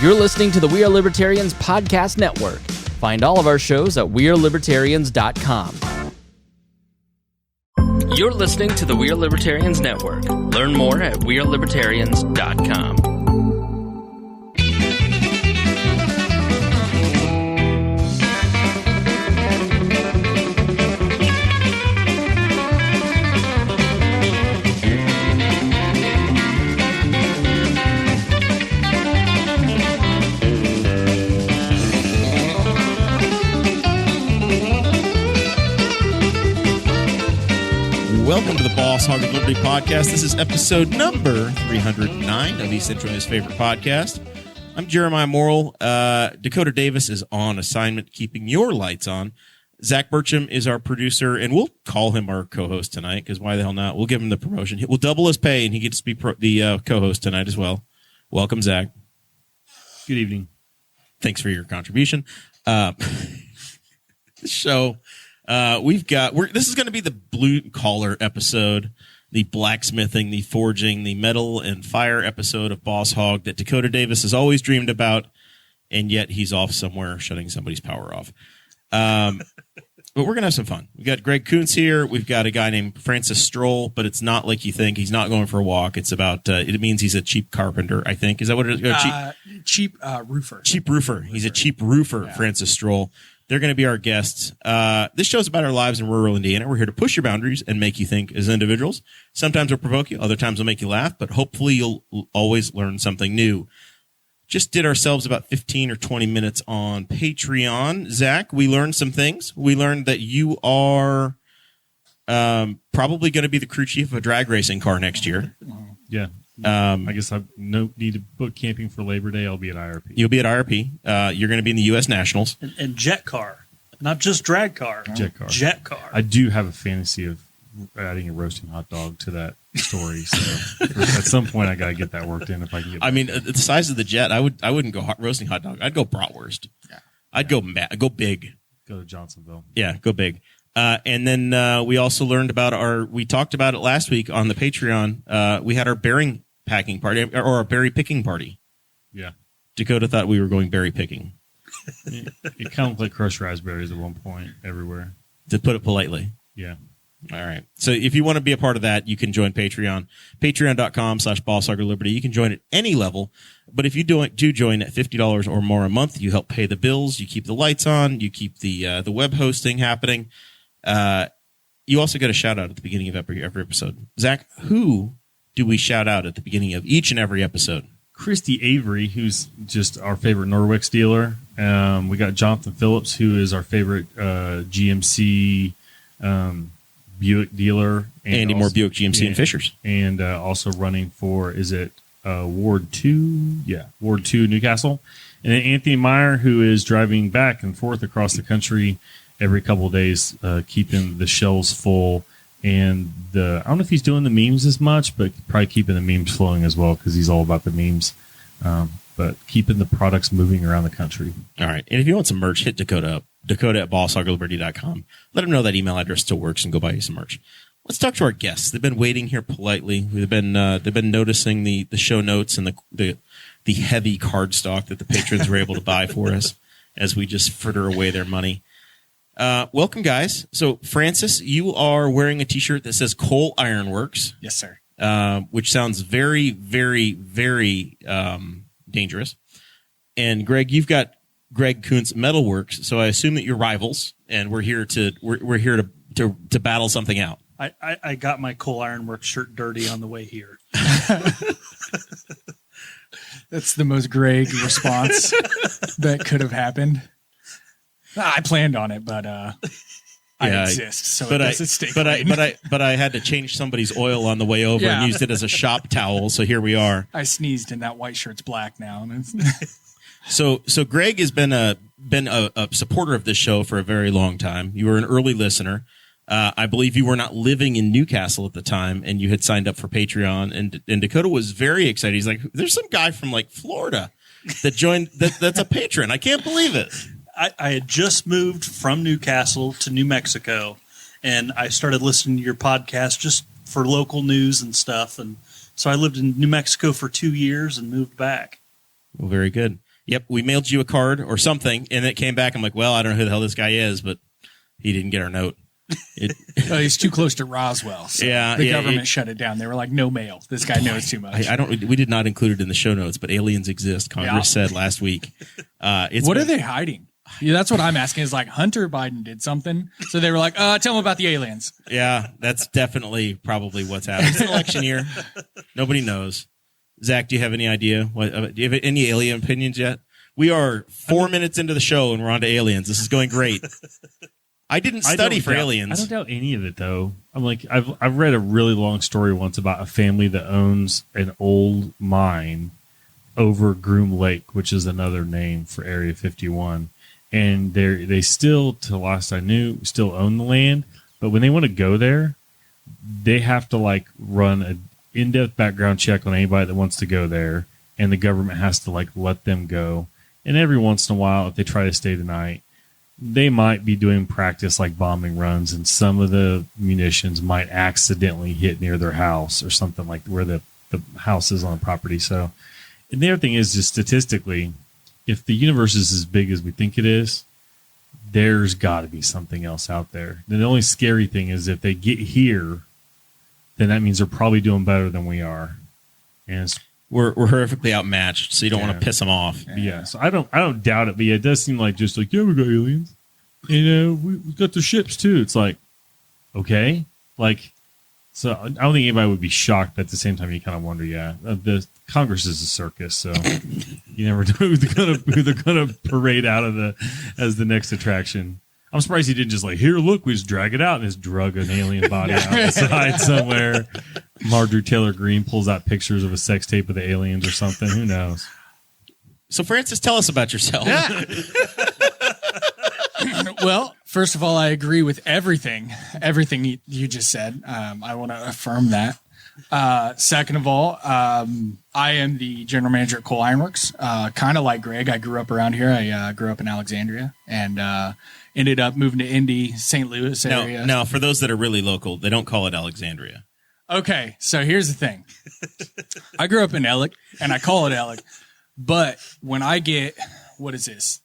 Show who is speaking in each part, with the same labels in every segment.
Speaker 1: You're listening to the We Are Libertarians Podcast Network. Find all of our shows at wearelibertarians.com. You're listening to the We Are Libertarians Network. Learn more at wearelibertarians.com.
Speaker 2: Welcome to the Boss Hog of Liberty podcast. This is episode number 309 of East Central's favorite podcast. I'm Jeremiah Morrill. Dakota Davis is on assignment keeping your lights on. Zach Burcham is our producer, and we'll call him our co-host tonight, because why the hell not? We'll give him the promotion. We'll double his pay, and he gets to be the co-host tonight as well. Welcome, Zach.
Speaker 3: Good evening.
Speaker 2: Thanks for your contribution. The show... this is going to be the blue collar episode, the blacksmithing, the forging, the metal and fire episode of Boss Hog that Dakota Davis has always dreamed about, and yet he's off somewhere shutting somebody's power off. But we're going to have some fun. We've got Greg Kountz here. We've got a guy named Francis Strole, but it's not like you think. He's not going for a walk. It's about, it means he's a cheap carpenter, I think. Is that what it is?
Speaker 4: Cheap roofer.
Speaker 2: Cheap roofer. He's a cheap roofer, yeah. Francis Strole. They're going to be our guests. This show's about our lives in rural Indiana. We're here to push your boundaries and make you think as individuals. Sometimes we'll provoke you. Other times we'll make you laugh. But hopefully you'll always learn something new. Just did ourselves about 15 or 20 minutes on Patreon. Zach, we learned some things. We learned that you are probably going to be the crew chief of a drag racing car next year.
Speaker 3: Yeah. I guess I need to book camping for Labor Day. I'll be at IRP.
Speaker 2: You'll be at IRP. You're going to be in the U.S. Nationals.
Speaker 4: And jet car. Not just drag car.
Speaker 3: Jet car.
Speaker 4: Jet car.
Speaker 3: I do have a fantasy of adding a roasting hot dog to that story. So at some point, I got to get that worked in if I can get.
Speaker 2: I mean, the size of the jet, I wouldn't go roasting hot dog. I'd go bratwurst. Yeah. I'd go big.
Speaker 3: Go to Johnsonville.
Speaker 2: Yeah, go big. And then we also learned about we talked about it last week on the Patreon. We had our berry packing party, or our berry picking party.
Speaker 3: Yeah.
Speaker 2: Dakota thought we were going berry picking.
Speaker 3: It kind of looked like crushed raspberries at one point everywhere.
Speaker 2: To put it politely.
Speaker 3: Yeah.
Speaker 2: All right. So if you want to be a part of that, you can join Patreon. Patreon.com/BossHoggerLiberty. You can join at any level. But if you do join at $50 or more a month, you help pay the bills. You keep the lights on. You keep the web hosting happening. You also get a shout out at the beginning of every episode. Zach, who do we shout out at the beginning of each and every episode?
Speaker 3: Christy Avery, who's just our favorite Norwix dealer. We got Jonathan Phillips, who is our favorite GMC Buick dealer. And
Speaker 2: Andy Moore Buick GMC and Fishers.
Speaker 3: And also running for, is it Ward 2? Yeah, Ward 2 Newcastle. And then Anthony Meyer, who is driving back and forth across the country every couple of days, keeping the shelves full. And I don't know if he's doing the memes as much, but probably keeping the memes flowing as well, because he's all about the memes. But keeping the products moving around the country. All right.
Speaker 2: And if you want some merch, hit Dakota up. Dakota at BossHoggerLiberty.com. Let him know that email address still works and go buy you some merch. Let's talk to our guests. They've been waiting here politely. They've been noticing the show notes and the heavy card stock that the patrons were able to buy for us as we just fritter away their money. Welcome, guys. So, Francis, you are wearing a T-shirt that says Coal Iron Works.
Speaker 4: Yes, sir.
Speaker 2: Which sounds very, very, very dangerous. And Greg, you've got Greg Kountz Metalworks. So I assume that you're rivals, and we're here to battle something out.
Speaker 4: I got my Coal Iron Works shirt dirty on the way here.
Speaker 5: That's the most Greg response that could have happened. I planned on it, but I exist, so it doesn't stay clean.
Speaker 2: But I had to change somebody's oil on the way over and used it as a shop towel. So here we are.
Speaker 5: I sneezed, and that white shirt's black now.
Speaker 2: So Greg has been a supporter of this show for a very long time. You were an early listener. I believe you were not living in Newcastle at the time, and you had signed up for Patreon. And Dakota was very excited. He's like, "There's some guy from like Florida that joined. That's a patron. I can't believe it."
Speaker 4: I had just moved from Newcastle to New Mexico, and I started listening to your podcast just for local news and stuff. And so I lived in New Mexico for 2 years and moved back.
Speaker 2: Well, very good. Yep, we mailed you a card or something, and it came back. I'm like, well, I don't know who the hell this guy is, but he didn't get our note.
Speaker 5: He's too close to Roswell. So the government shut it down. They were like, no mail. This guy knows too much.
Speaker 2: We did not include it in the show notes, but aliens exist. Congress said last week.
Speaker 5: What are they hiding? Yeah, that's what I'm asking. Is like Hunter Biden did something, so they were like, "Tell them about the aliens."
Speaker 2: Yeah, that's definitely probably what's happening. It's an election year. Nobody knows. Zach, do you have any idea? Do you have any alien opinions yet? We are 4 minutes into the show and we're on to aliens. This is going great. I didn't study for aliens.
Speaker 3: I don't doubt any of it though. I'm like, I've read a really long story once about a family that owns an old mine over Groom Lake, which is another name for Area 51. And they still, till last I knew, still own the land. But when they want to go there, they have to like run an in-depth background check on anybody that wants to go there. And the government has to like let them go. And every once in a while, if they try to stay the night, they might be doing practice like bombing runs. And some of the munitions might accidentally hit near their house or something like where the house is on the property. So, and the other thing is just statistically, if the universe is as big as we think it is, there's got to be something else out there. The only scary thing is if they get here, then that means they're probably doing better than we are. And
Speaker 2: we're horrifically outmatched, so you don't want to piss them off.
Speaker 3: Yeah, so I don't doubt it, but yeah, it does seem like just like, yeah, we got aliens. You know, we got the ships too. It's like, okay, like, so I don't think anybody would be shocked, but at the same time, you kind of wonder, the Congress is a circus, so you never know who they're gonna parade out of as the next attraction. I'm surprised he didn't just like, here, look, we just drag it out and just drug an alien body out the side somewhere. Marjorie Taylor Greene pulls out pictures of a sex tape of the aliens or something. Who knows?
Speaker 2: So, Francis, tell us about yourself.
Speaker 5: Yeah. Well, first of all, I agree with everything you just said. I want to affirm that. Second of all, I am the general manager at Coal Ironworks. Kind of like Greg, I grew up around here. I grew up in Alexandria and ended up moving to Indy, St. Louis area.
Speaker 2: No, for those that are really local, they don't call it Alexandria.
Speaker 5: Okay, so here's the thing. I grew up in Ellick, and I call it Ellick. But when I get, what is this?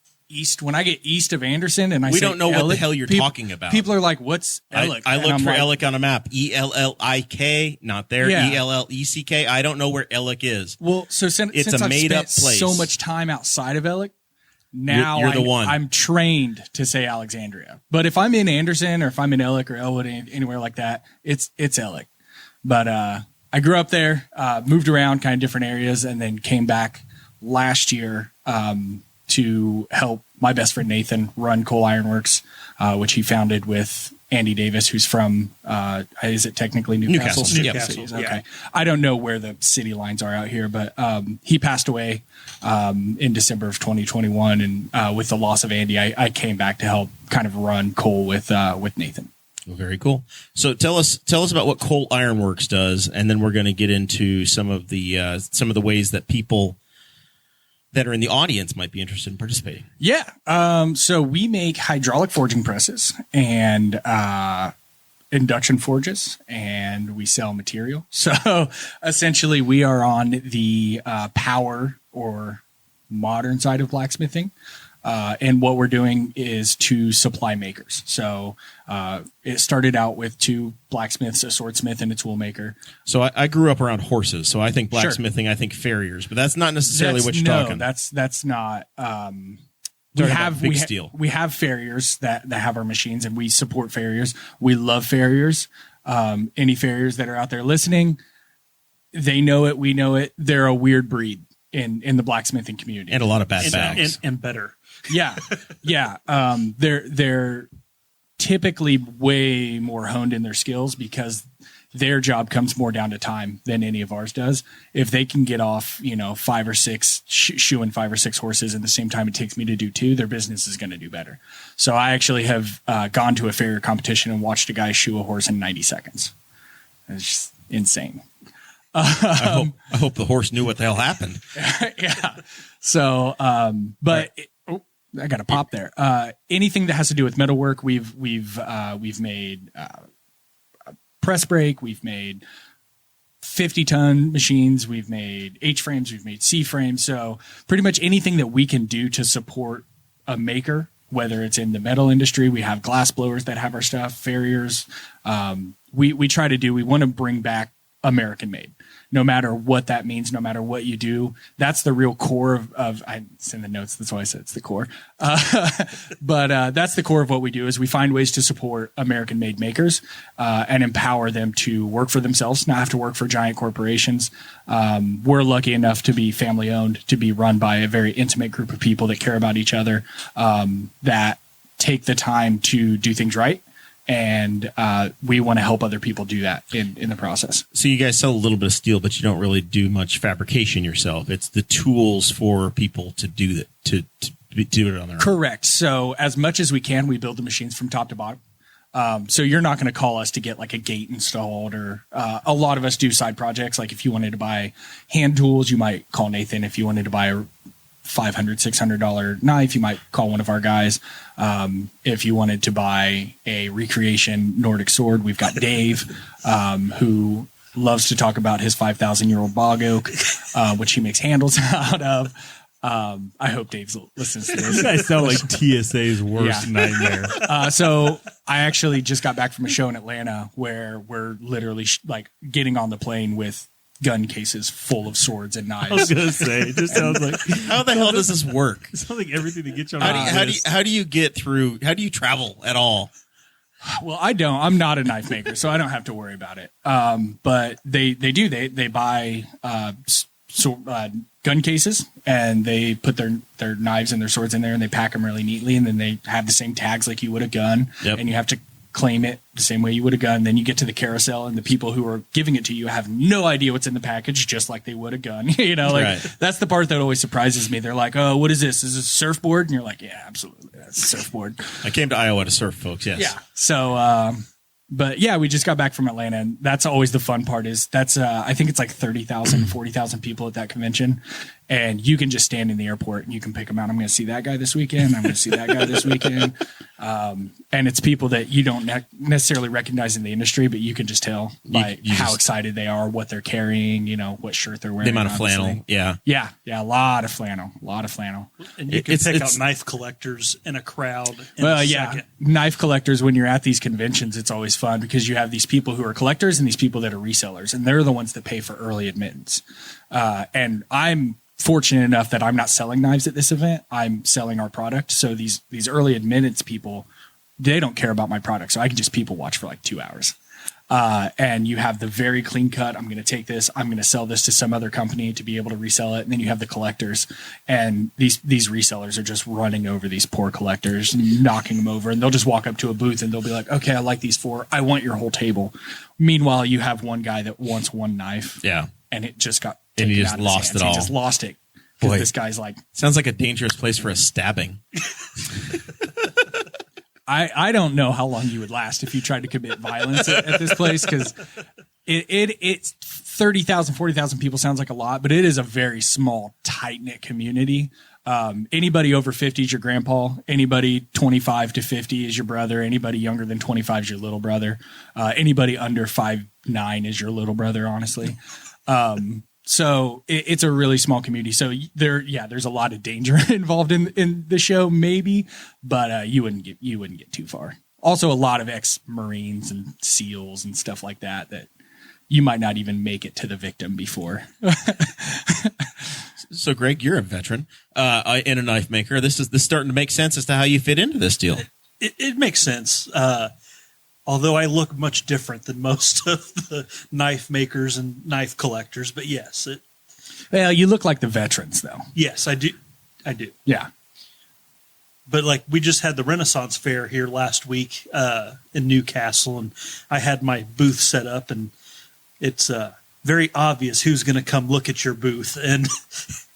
Speaker 5: When I get east of Anderson and
Speaker 2: we don't know
Speaker 5: Ellick,
Speaker 2: what the hell you're talking about.
Speaker 5: People are like, what's Ellick?
Speaker 2: I looked for Ellick on a map. Ellik, not there.
Speaker 5: Yeah.
Speaker 2: Elleck. I don't know where Ellick is.
Speaker 5: Well, so since I've spent so much time outside of Ellick, now
Speaker 2: you're the one.
Speaker 5: I'm trained to say Alexandria. But if I'm in Anderson or if I'm in Ellick or Elwood, anywhere like that, it's Ellick. But I grew up there, moved around kind of different areas, and then came back last year to help my best friend Nathan run Coal Ironworks, which he founded with Andy Davis, who's from, is it technically Newcastle?
Speaker 2: Newcastle.
Speaker 5: Okay. Yeah. I don't know where the city lines are out here, but he passed away in December of 2021. And with the loss of Andy, I came back to help kind of run coal with Nathan.
Speaker 2: Well, very cool. So tell us about what Coal Ironworks does, and then we're going to get into some of the ways that people that are in the audience might be interested in participating.
Speaker 5: Yeah. So we make hydraulic forging presses and induction forges, and we sell material. So essentially we are on the power or modern side of blacksmithing. And what we're doing is to supply makers. So it started out with two blacksmiths, a swordsmith, and a tool maker.
Speaker 2: So I grew up around horses. So I think blacksmithing, sure. I think farriers, but that's not necessarily what you're talking.
Speaker 5: That's not. We have farriers that have our machines, and we support farriers. We love farriers. Any farriers that are out there listening, they know it. We know it. They're a weird breed in the blacksmithing community,
Speaker 2: and a lot of bad bags,
Speaker 4: and better.
Speaker 5: Yeah. They're typically way more honed in their skills because their job comes more down to time than any of ours does. If they can get off, 5 or 6 shoeing 5 or 6 horses in the same time it takes me to do 2, their business is going to do better. So I actually have gone to a farrier competition and watched a guy shoe a horse in 90 seconds. It's just insane.
Speaker 2: I hope the horse knew what the hell happened.
Speaker 5: Yeah. So, I got a pop there. Anything that has to do with metalwork, we've made press brake, we've made 50-ton machines. We've made H-frames. We've made C-frames. So pretty much anything that we can do to support a maker, whether it's in the metal industry, we have glass blowers that have our stuff, farriers. We try to do, we want to bring back American made, no matter what that means, no matter what you do. That's the real core of it's in the notes. That's why I said it's the core. But that's the core of what we do is we find ways to support American made makers and empower them to work for themselves, not have to work for giant corporations. We're lucky enough to be family owned, to be run by a very intimate group of people that care about each other, that take the time to do things right. And we want to help other people do that in the process.
Speaker 2: So you guys sell a little bit of steel, but you don't really do much fabrication yourself. It's the tools for people to do that, to do it on their own.
Speaker 5: Correct. So as much as we can, we build the machines from top to bottom. So you're not going to call us to get like a gate installed, or a lot of us do side projects. Like if you wanted to buy hand tools, you might call Nathan. If you wanted to buy a $500, $600 knife, you might call one of our guys. If you wanted to buy a recreation Nordic sword, we've got Dave, who loves to talk about his 5,000-year-old bog oak, which he makes handles out of. I hope Dave listens to this.
Speaker 3: You guys sound like TSA's worst nightmare.
Speaker 5: So I actually just got back from a show in Atlanta where we're literally like getting on the plane with gun cases full of swords and knives.
Speaker 3: I was going to say, it just sounds like...
Speaker 2: How the hell does this work?
Speaker 3: It sounds like everything to get you on
Speaker 2: How do you get through? How do you travel at all?
Speaker 5: Well, I don't. I'm not a knife maker, so I don't have to worry about it. But they do. They buy gun cases, and they put their knives and their swords in there, and they pack them really neatly, and then they have the same tags like you would a gun, and you have to claim it the same way you would a gun. Then you get to the carousel, and the people who are giving it to you have no idea what's in the package, just like they would a gun. That's the part that always surprises me. They're like, "Oh, what is this? Is this a surfboard?" And you're like, "Yeah, absolutely, that's a surfboard."
Speaker 2: I came to Iowa to surf, folks. Yes.
Speaker 5: Yeah. So, but yeah, we just got back from Atlanta, and that's always the fun part. Is that's I think it's like 30,000, 40,000 people at that convention. And you can just stand in the airport and you can pick them out. I'm going to see that guy this weekend. I'm going to see that guy this weekend. And it's people that you don't necessarily recognize in the industry, but you can just tell by how excited they are, what they're carrying, what shirt they're wearing.
Speaker 2: The amount of flannel. Yeah.
Speaker 5: Yeah. A lot of flannel.
Speaker 4: And you can pick out knife collectors in a crowd. Second.
Speaker 5: Knife collectors, when you're at these conventions, it's always fun because you have these people who are collectors and these people that are resellers, and they're the ones that pay for early admittance. And I'm fortunate enough that I'm not selling knives at this event. I'm selling our product. So these early admittance people, they don't care about my product. So I can just people watch for like 2 hours. And you have the very clean cut. I'm going to take this. I'm going to sell this to some other company to be able to resell it. And then you have the collectors, and these resellers are just running over these poor collectors, knocking them over. And they'll just walk up to a booth and they'll be like, "Okay, I like these 4. I want your whole table." Meanwhile, you have one guy that wants one knife.
Speaker 2: Yeah.
Speaker 5: And it just got
Speaker 2: and he just lost it all.
Speaker 5: He just lost it. Boy, this guy's like,
Speaker 2: sounds like a dangerous place for a stabbing.
Speaker 5: I don't know how long you would last if you tried to commit violence at this place, because it's 30,000, 40,000 people sounds like a lot, but it is a very small, tight-knit community. Anybody over 50 is your grandpa. Anybody 25 to 50 is your brother. Anybody younger than 25 is your little brother. Anybody under 5'9" is your little brother, honestly. So it's a really small community. So there's a lot of danger involved in the show, maybe, but you wouldn't get too far. Also, a lot of ex-Marines and SEALs and stuff like that you might not even make it to the victim before.
Speaker 2: So, Greg, you're a veteran and a knife maker. This is starting to make sense as to how you fit into this deal.
Speaker 4: It makes sense. Although I look much different than most of the knife makers and knife collectors, but yes.
Speaker 5: Well, you look like the veterans, though.
Speaker 4: Yes, I do.
Speaker 5: Yeah.
Speaker 4: But like we just had the Renaissance Fair here last week in Newcastle, and I had my booth set up, and it's very obvious who's going to come look at your booth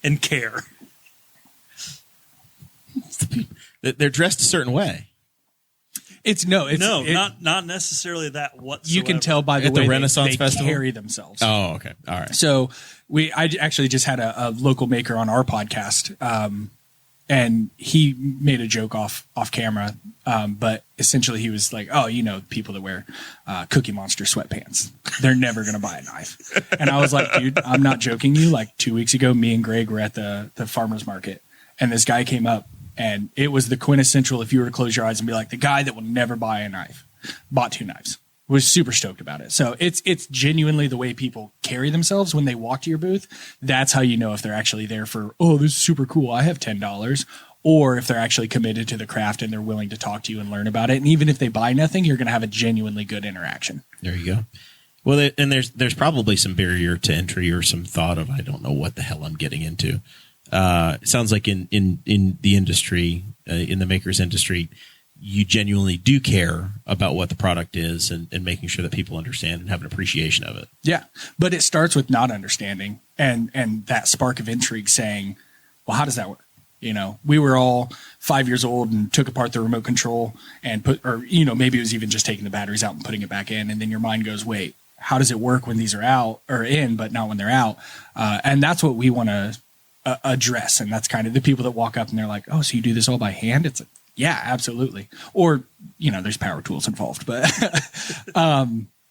Speaker 4: and care.
Speaker 2: They're dressed a certain way.
Speaker 4: Not necessarily that whatsoever.
Speaker 5: You can tell by the way
Speaker 2: Renaissance
Speaker 5: they
Speaker 2: Festival
Speaker 5: carry themselves.
Speaker 2: Oh, okay, all right.
Speaker 5: So I actually just had a local maker on our podcast, and he made a joke off camera, but essentially he was like, "Oh, you know, people that wear Cookie Monster sweatpants, they're never gonna buy a knife." And I was like, "Dude, I'm not joking you. Like 2 weeks ago, me and Greg were at the farmer's market, and this guy came up, and it was the quintessential. If you were to close your eyes and be like, the guy that will never buy a knife, bought 2 knives." Was super stoked about it. So it's genuinely the way people carry themselves when they walk to your booth. That's how you know if they're actually there for, "Oh, this is super cool, I have $10," or if they're actually committed to the craft and they're willing to talk to you and learn about it. And even if they buy nothing, you're going to have a genuinely good interaction.
Speaker 2: There you go. Well, and there's probably some barrier to entry or some thought of, I don't know what the hell I'm getting into. It sounds like in the industry, in the maker's industry, you genuinely do care about what the product is and making sure that people understand and have an appreciation of it.
Speaker 5: Yeah. But it starts with not understanding and that spark of intrigue saying, well, how does that work? You know, we were all 5 years old and took apart the remote control and maybe it was even just taking the batteries out and putting it back in. And then your mind goes, wait, how does it work when these are out or in, but not when they're out? And that's what we want to address. And that's kind of the people that walk up and they're like, "Oh, so you do this all by hand?" It's like, yeah, absolutely. Or, there's power tools involved, but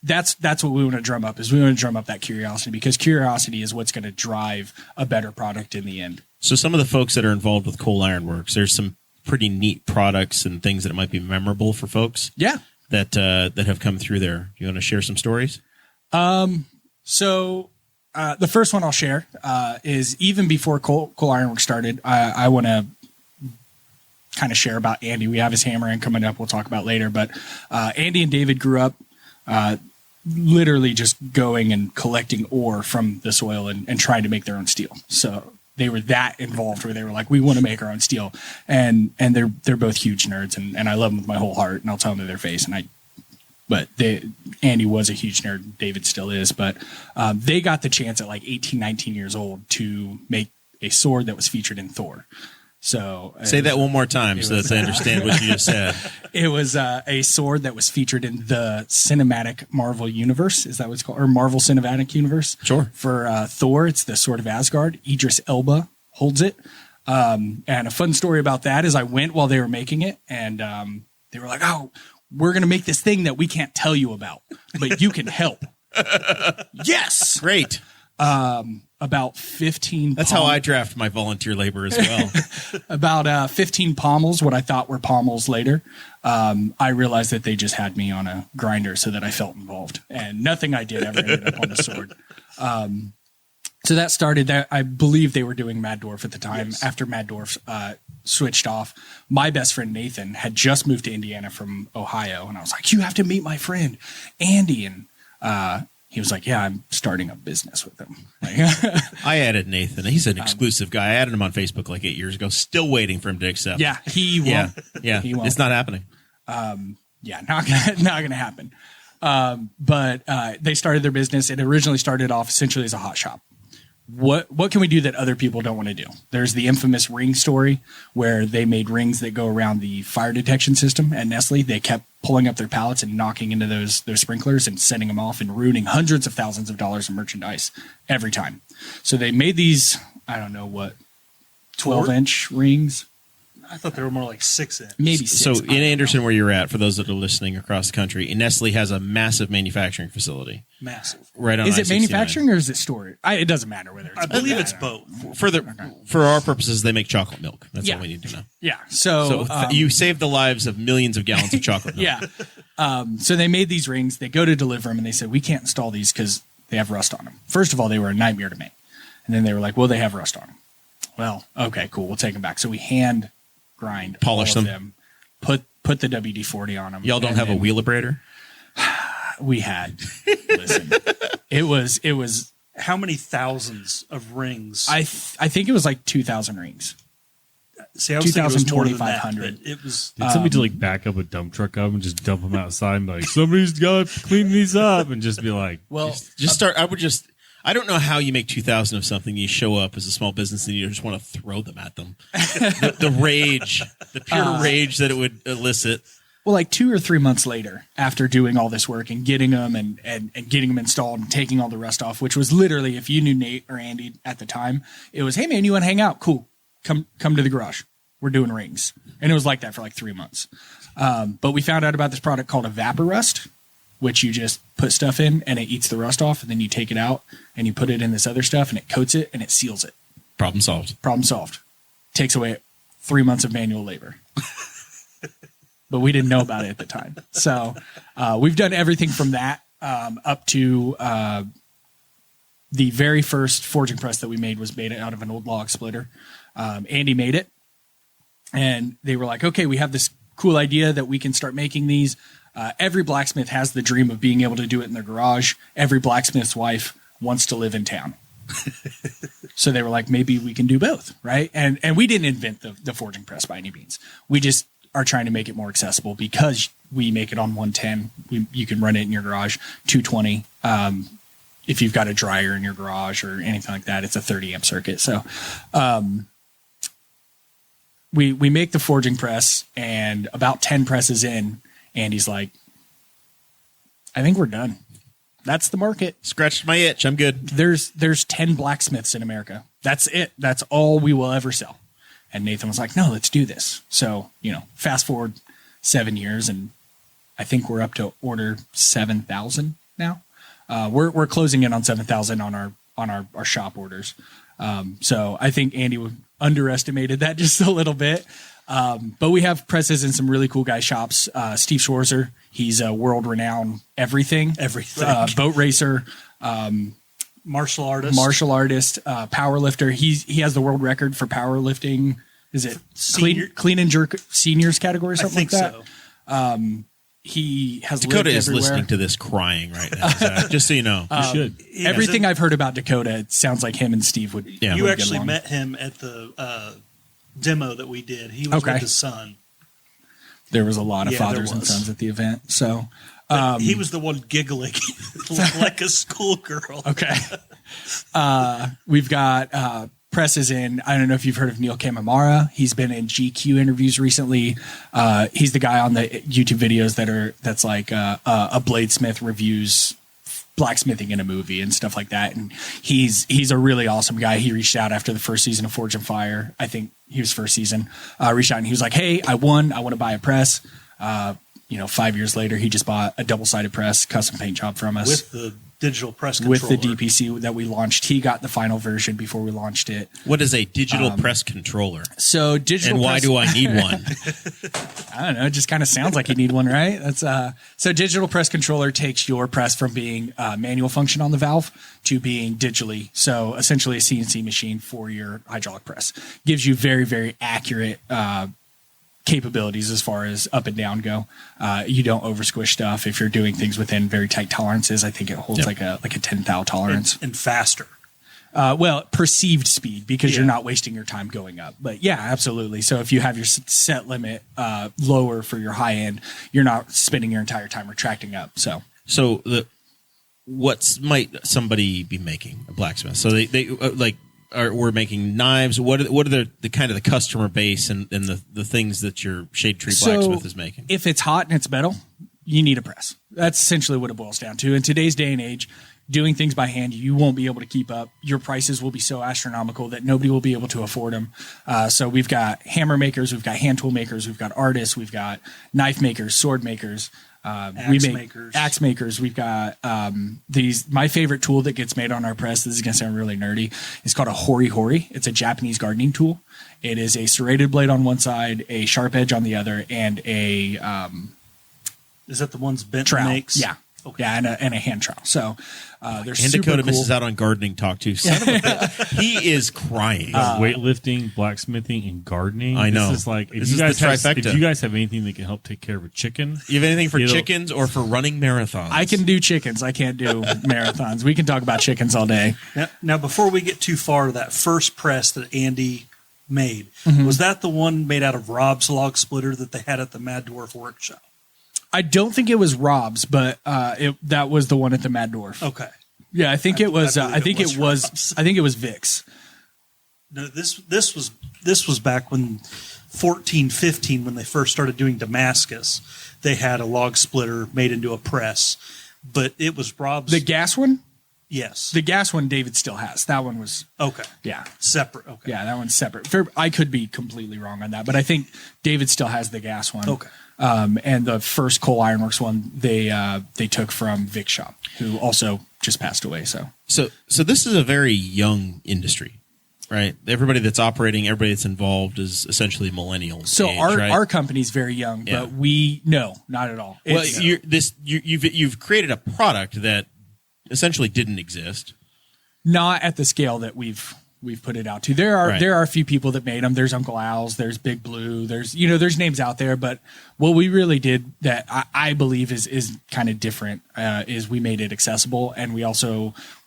Speaker 5: that's what we want to drum up is we want to drum up that curiosity because curiosity is what's going to drive a better product in the end.
Speaker 2: So some of the folks that are involved with Coal Iron Works, there's some pretty neat products and things that might be memorable for folks.
Speaker 5: Yeah.
Speaker 2: That have come through there. Do you want to share some stories?
Speaker 5: So the first one I'll share is even before Coal Iron Works started, I want to kind of share about Andy. We have his hammer in coming up. We'll talk about later. But Andy and David grew up literally just going and collecting ore from the soil and trying to make their own steel. So they were that involved where they were like, we want to make our own steel. And they're both huge nerds and I love them with my whole heart and I'll tell them to their face. Andy was a huge nerd. David still is. But they got the chance at like 18, 19 years old to make a sword that was featured in Thor. So
Speaker 2: say that one more time so that I understand what you just said.
Speaker 5: It was a sword that was featured in the cinematic Marvel universe. Is that what it's called? Or Marvel Cinematic Universe?
Speaker 2: Sure.
Speaker 5: For Thor, it's the Sword of Asgard. Idris Elba holds it. And a fun story about that is I went while they were making it, and they were like, "Oh, we're going to make this thing that we can't tell you about, but you can help." Yes.
Speaker 2: Great.
Speaker 5: About 15.
Speaker 2: That's how I draft my volunteer labor as well.
Speaker 5: About 15 pommels, what I thought were pommels later. I realized that they just had me on a grinder so that I felt involved, and nothing I did ever ended up on the sword. So that started that. I believe they were doing Mad Dwarf at the time. Yes. After Mad Dwarf switched off, my best friend Nathan had just moved to Indiana from Ohio, and I was like, "You have to meet my friend Andy." And he was like, "Yeah, I'm starting a business with him."
Speaker 2: I added Nathan. He's an exclusive guy. I added him on Facebook like 8 years ago. Still waiting for him to accept.
Speaker 5: Yeah, he won't.
Speaker 2: Yeah.
Speaker 5: He won't.
Speaker 2: It's not happening.
Speaker 5: Not gonna happen. But they started their business. It originally started off essentially as a hot shop. What can we do that other people don't want to do? There's the infamous ring story where they made rings that go around the fire detection system at Nestle. They kept pulling up their pallets and knocking into those sprinklers and setting them off and ruining hundreds of thousands of dollars of merchandise every time. So they made these, I don't know what, 12-inch rings.
Speaker 4: I thought they were more like 6 inch.
Speaker 5: Maybe 6.
Speaker 2: So in Anderson, where you're at, for those that are listening across the country, Nestle has a massive manufacturing facility.
Speaker 4: Massive.
Speaker 2: Right on
Speaker 5: Is it
Speaker 2: I-69.
Speaker 5: manufacturing or is it storage? It doesn't matter whether it's
Speaker 4: I believe it's both.
Speaker 2: For our purposes, they make chocolate milk. That's all we need to know.
Speaker 5: Yeah. So
Speaker 2: you save the lives of millions of gallons of chocolate milk.
Speaker 5: Yeah. So they made these rings. They go to deliver them, and they said, we can't install these because they have rust on them. First of all, they were a nightmare to make. And then they were like, well, they have rust on them. Well, okay, cool. We'll take them back. So we hand grind,
Speaker 2: polish
Speaker 5: all of
Speaker 2: them.
Speaker 5: Put the WD-40 on them.
Speaker 2: Y'all don't have a wheelabrator?
Speaker 5: We had. Listen, it was.
Speaker 4: How many thousands of rings?
Speaker 5: I think it was like 2,000 rings.
Speaker 4: See, I was thinking it was more than that,
Speaker 5: 2,500.
Speaker 4: but it was.
Speaker 3: Did somebody like back up a dump truck up and just dump them outside and be like, somebody's got to clean these up and just be like,
Speaker 5: Well,
Speaker 2: just start. I don't know how you make 2,000 of something. You show up as a small business and you just want to throw them at them. The rage, the pure rage that it would elicit.
Speaker 5: Well, like 2 or 3 months later, after doing all this work and getting them and getting them installed and taking all the rust off, which was literally, if you knew Nate or Andy at the time, it was, hey man, you want to hang out? Cool. Come to the garage. we're doing rings. And it was like that for like 3 months. But we found out about this product called a vapor rust, which you just put stuff in and it eats the rust off, and then you take it out and you put it in this other stuff and it coats it and it seals it.
Speaker 2: Problem solved.
Speaker 5: Problem solved. Takes away 3 months of manual labor. But we didn't know about it at the time. So we've done everything from that up to the very first forging press that we made was made out of an old log splitter. Andy made it. And they were like, okay, we have this cool idea that we can start making these. Every blacksmith has the dream of being able to do it in their garage. Every blacksmith's wife wants to live in town. So they were like, maybe we can do both, right? And we didn't invent the forging press by any means. We just are trying to make it more accessible because we make it on 110. You can run it in your garage, 220. If you've got a dryer in your garage or anything like that, it's a 30 amp circuit. So we make the forging press, and about 10 presses in, Andy's like, I think we're done. That's the market.
Speaker 2: Scratched my itch. I'm good.
Speaker 5: There's 10 blacksmiths in America. That's it. That's all we will ever sell. And Nathan was like, no, let's do this. So, fast forward 7 years, and I think we're up to order 7,000 now. We're closing in on 7,000 on our shop orders. So I think Andy underestimated that just a little bit. But we have presses in some really cool guy shops. Steve Schwarzer, he's a world-renowned everything. Boat racer,
Speaker 4: martial artist,
Speaker 5: power lifter. He has the world record for powerlifting. Is it clean and jerk seniors category or something like that?
Speaker 4: So.
Speaker 5: He has
Speaker 2: Dakota
Speaker 5: lived
Speaker 2: is
Speaker 5: everywhere.
Speaker 2: listening to this crying right now, Zach, just so you know.
Speaker 3: You should.
Speaker 5: Everything I've heard about Dakota, it sounds like him and Steve would.
Speaker 2: Yeah.
Speaker 4: You
Speaker 5: would
Speaker 4: actually
Speaker 5: get along.
Speaker 4: met him at the demo that we did. He was with his son.
Speaker 5: There was a lot of
Speaker 4: Yeah,
Speaker 5: fathers
Speaker 4: there
Speaker 5: and
Speaker 4: was.
Speaker 5: sons at the event. So
Speaker 4: He was the one giggling like a schoolgirl.
Speaker 5: okay, we've got presses in. I don't know if you've heard of Neil Kamamara. He's been in GQ interviews recently. He's the guy on the YouTube videos that's like a bladesmith reviews blacksmithing in a movie and stuff like that. And he's a really awesome guy. He reached out after the first season of Forge and Fire. I think he was first season. Reached out and he was like, "Hey, I won. I want to buy a press." 5 years later, he just bought a double-sided press, custom paint job from us.
Speaker 4: With the digital press controller.
Speaker 5: With the DPC that we launched. He got the final version before we launched it.
Speaker 2: What is a digital press controller?
Speaker 5: So digital
Speaker 2: And why
Speaker 5: press,
Speaker 2: do I need one?
Speaker 5: I don't know. It just kind of sounds like you need one, right? That's so digital press controller takes your press from being manual function on the valve to being digitally. So essentially a CNC machine for your hydraulic press. Gives you very, very accurate capabilities as far as up and down go. You don't over squish stuff. If you're doing things within very tight tolerances, I think it holds like a 10 thou tolerance.
Speaker 4: And faster.
Speaker 5: Perceived speed, because you're not wasting your time going up. But yeah, absolutely. So if you have your set limit lower for your high end, you're not spending your entire time retracting up. So what might somebody be making, a blacksmith? So they we're making knives. What are the kind of the customer base and the things that your Shade Tree Blacksmith is making? If it's hot and it's metal, you need a press. That's essentially what it boils down to. In today's day and age, doing things by hand, you won't be able to keep up. Your prices will be so astronomical that nobody will be able to afford them. So we've got hammer makers, we've got hand tool makers, we've got artists, we've got knife makers, sword makers. Axe makers. We've got my favorite tool that gets made on our press. This is going to sound really nerdy. It's called a hori hori. It's a Japanese gardening tool. It is a serrated blade on one side, a sharp edge on the other, and a
Speaker 4: is that the ones Bentley
Speaker 5: trowel.
Speaker 4: makes?
Speaker 5: Yeah. Okay. Yeah, and a hand trowel. So they're
Speaker 2: And
Speaker 5: super
Speaker 2: Dakota
Speaker 5: cool.
Speaker 2: misses out on gardening talk too. Son of a bitch. He is crying.
Speaker 3: Weightlifting, blacksmithing, and gardening.
Speaker 2: I know.
Speaker 3: This is like
Speaker 2: This is the trifecta.
Speaker 3: if you guys have anything that can help take care of a chicken.
Speaker 2: You have anything for chickens or for running marathons?
Speaker 5: I can do chickens. I can't do marathons. We can talk about chickens all day.
Speaker 4: Now, before we get too far, that first press that Andy made, was that the one made out of Rob's log splitter that they had at the Mad Dwarf workshop?
Speaker 5: I don't think it was Rob's, but that was the one at the Mad Dwarf.
Speaker 4: Okay.
Speaker 5: Yeah, I think it was. I think it was.
Speaker 4: Rob's.
Speaker 5: I think it was Vic's.
Speaker 4: No, this was back when 15 when they first started doing Damascus. They had a log splitter made into a press, but it was Rob's.
Speaker 5: The gas one?
Speaker 4: Yes.
Speaker 5: The gas one David still has. That one was
Speaker 4: Okay.
Speaker 5: yeah.
Speaker 4: Separate. Okay.
Speaker 5: Yeah, that one's separate. I could be completely wrong on that, but I think David still has the gas one.
Speaker 4: Okay.
Speaker 5: And the first Coal Ironworks one they took from Vic Shop, who also just passed away. So
Speaker 2: this is a very young industry, right? Everybody that's operating, everybody that's involved is essentially millennials.
Speaker 5: So
Speaker 2: age,
Speaker 5: our
Speaker 2: right?
Speaker 5: our company's very young,
Speaker 2: Yeah.
Speaker 5: but not at all.
Speaker 2: Well,
Speaker 5: It's
Speaker 2: you've created a product that essentially didn't exist.
Speaker 5: not at the scale that we've put it out to. There are a few people that made them. There's Uncle Al's, there's Big Blue, there's names out there, but what we really did that I believe is kind of different is we made it accessible, and we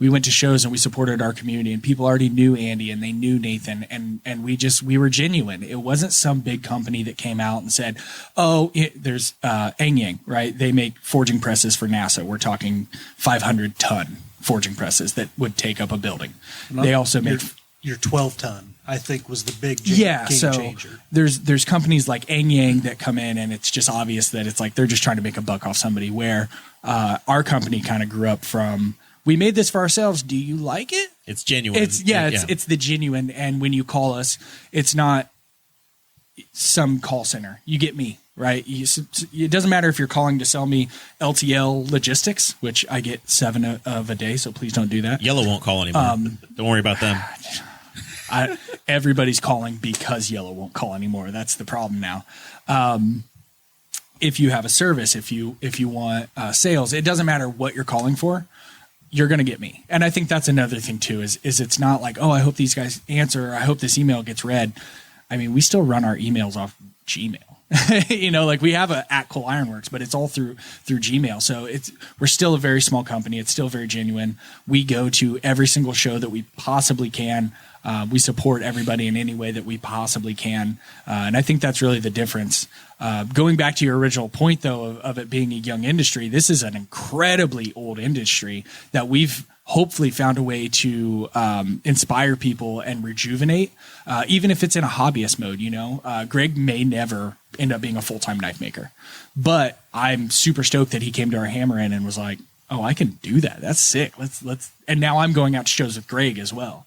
Speaker 5: went to shows and we supported our community, and people already knew Andy and they knew Nathan, and we were genuine. It wasn't some big company that came out and said, there's Yang, right? They make forging presses for NASA. We're talking 500-ton forging presses that would take up a building. They also make
Speaker 4: your 12-ton, I think, was the big
Speaker 5: game
Speaker 4: so changer.
Speaker 5: There's companies like Yang that come in, and it's just obvious that it's like they're just trying to make a buck off somebody, where our company kind of grew up from, we made this for ourselves. Do you like it?
Speaker 2: It's genuine.
Speaker 5: It's the genuine. And when you call us, it's not some call center. You get me, right? It doesn't matter if you're calling to sell me LTL logistics, which I get 7 of a day, so please don't do that.
Speaker 2: Yellow won't call anymore. Don't worry about them.
Speaker 5: Everybody's calling because Yellow won't call anymore. That's the problem now. If you have a service, if you want sales, it doesn't matter what you're calling for. You're going to get me. And I think that's another thing too, is it's not like, I hope these guys answer, or I hope this email gets read. I mean, we still run our emails off Gmail. Like we have a @Coal Ironworks, but it's all through Gmail. So we're still a very small company. It's still very genuine. We go to every single show that we possibly can. We support everybody in any way that we possibly can. And I think that's really the difference. Going back to your original point, though, of it being a young industry, this is an incredibly old industry that we've hopefully found a way to inspire people and rejuvenate, even if it's in a hobbyist mode. Greg may never end up being a full-time knife maker, but I'm super stoked that he came to our Hammer Inn and was like, I can do that. That's sick. Let's. And now I'm going out to shows with Greg as well.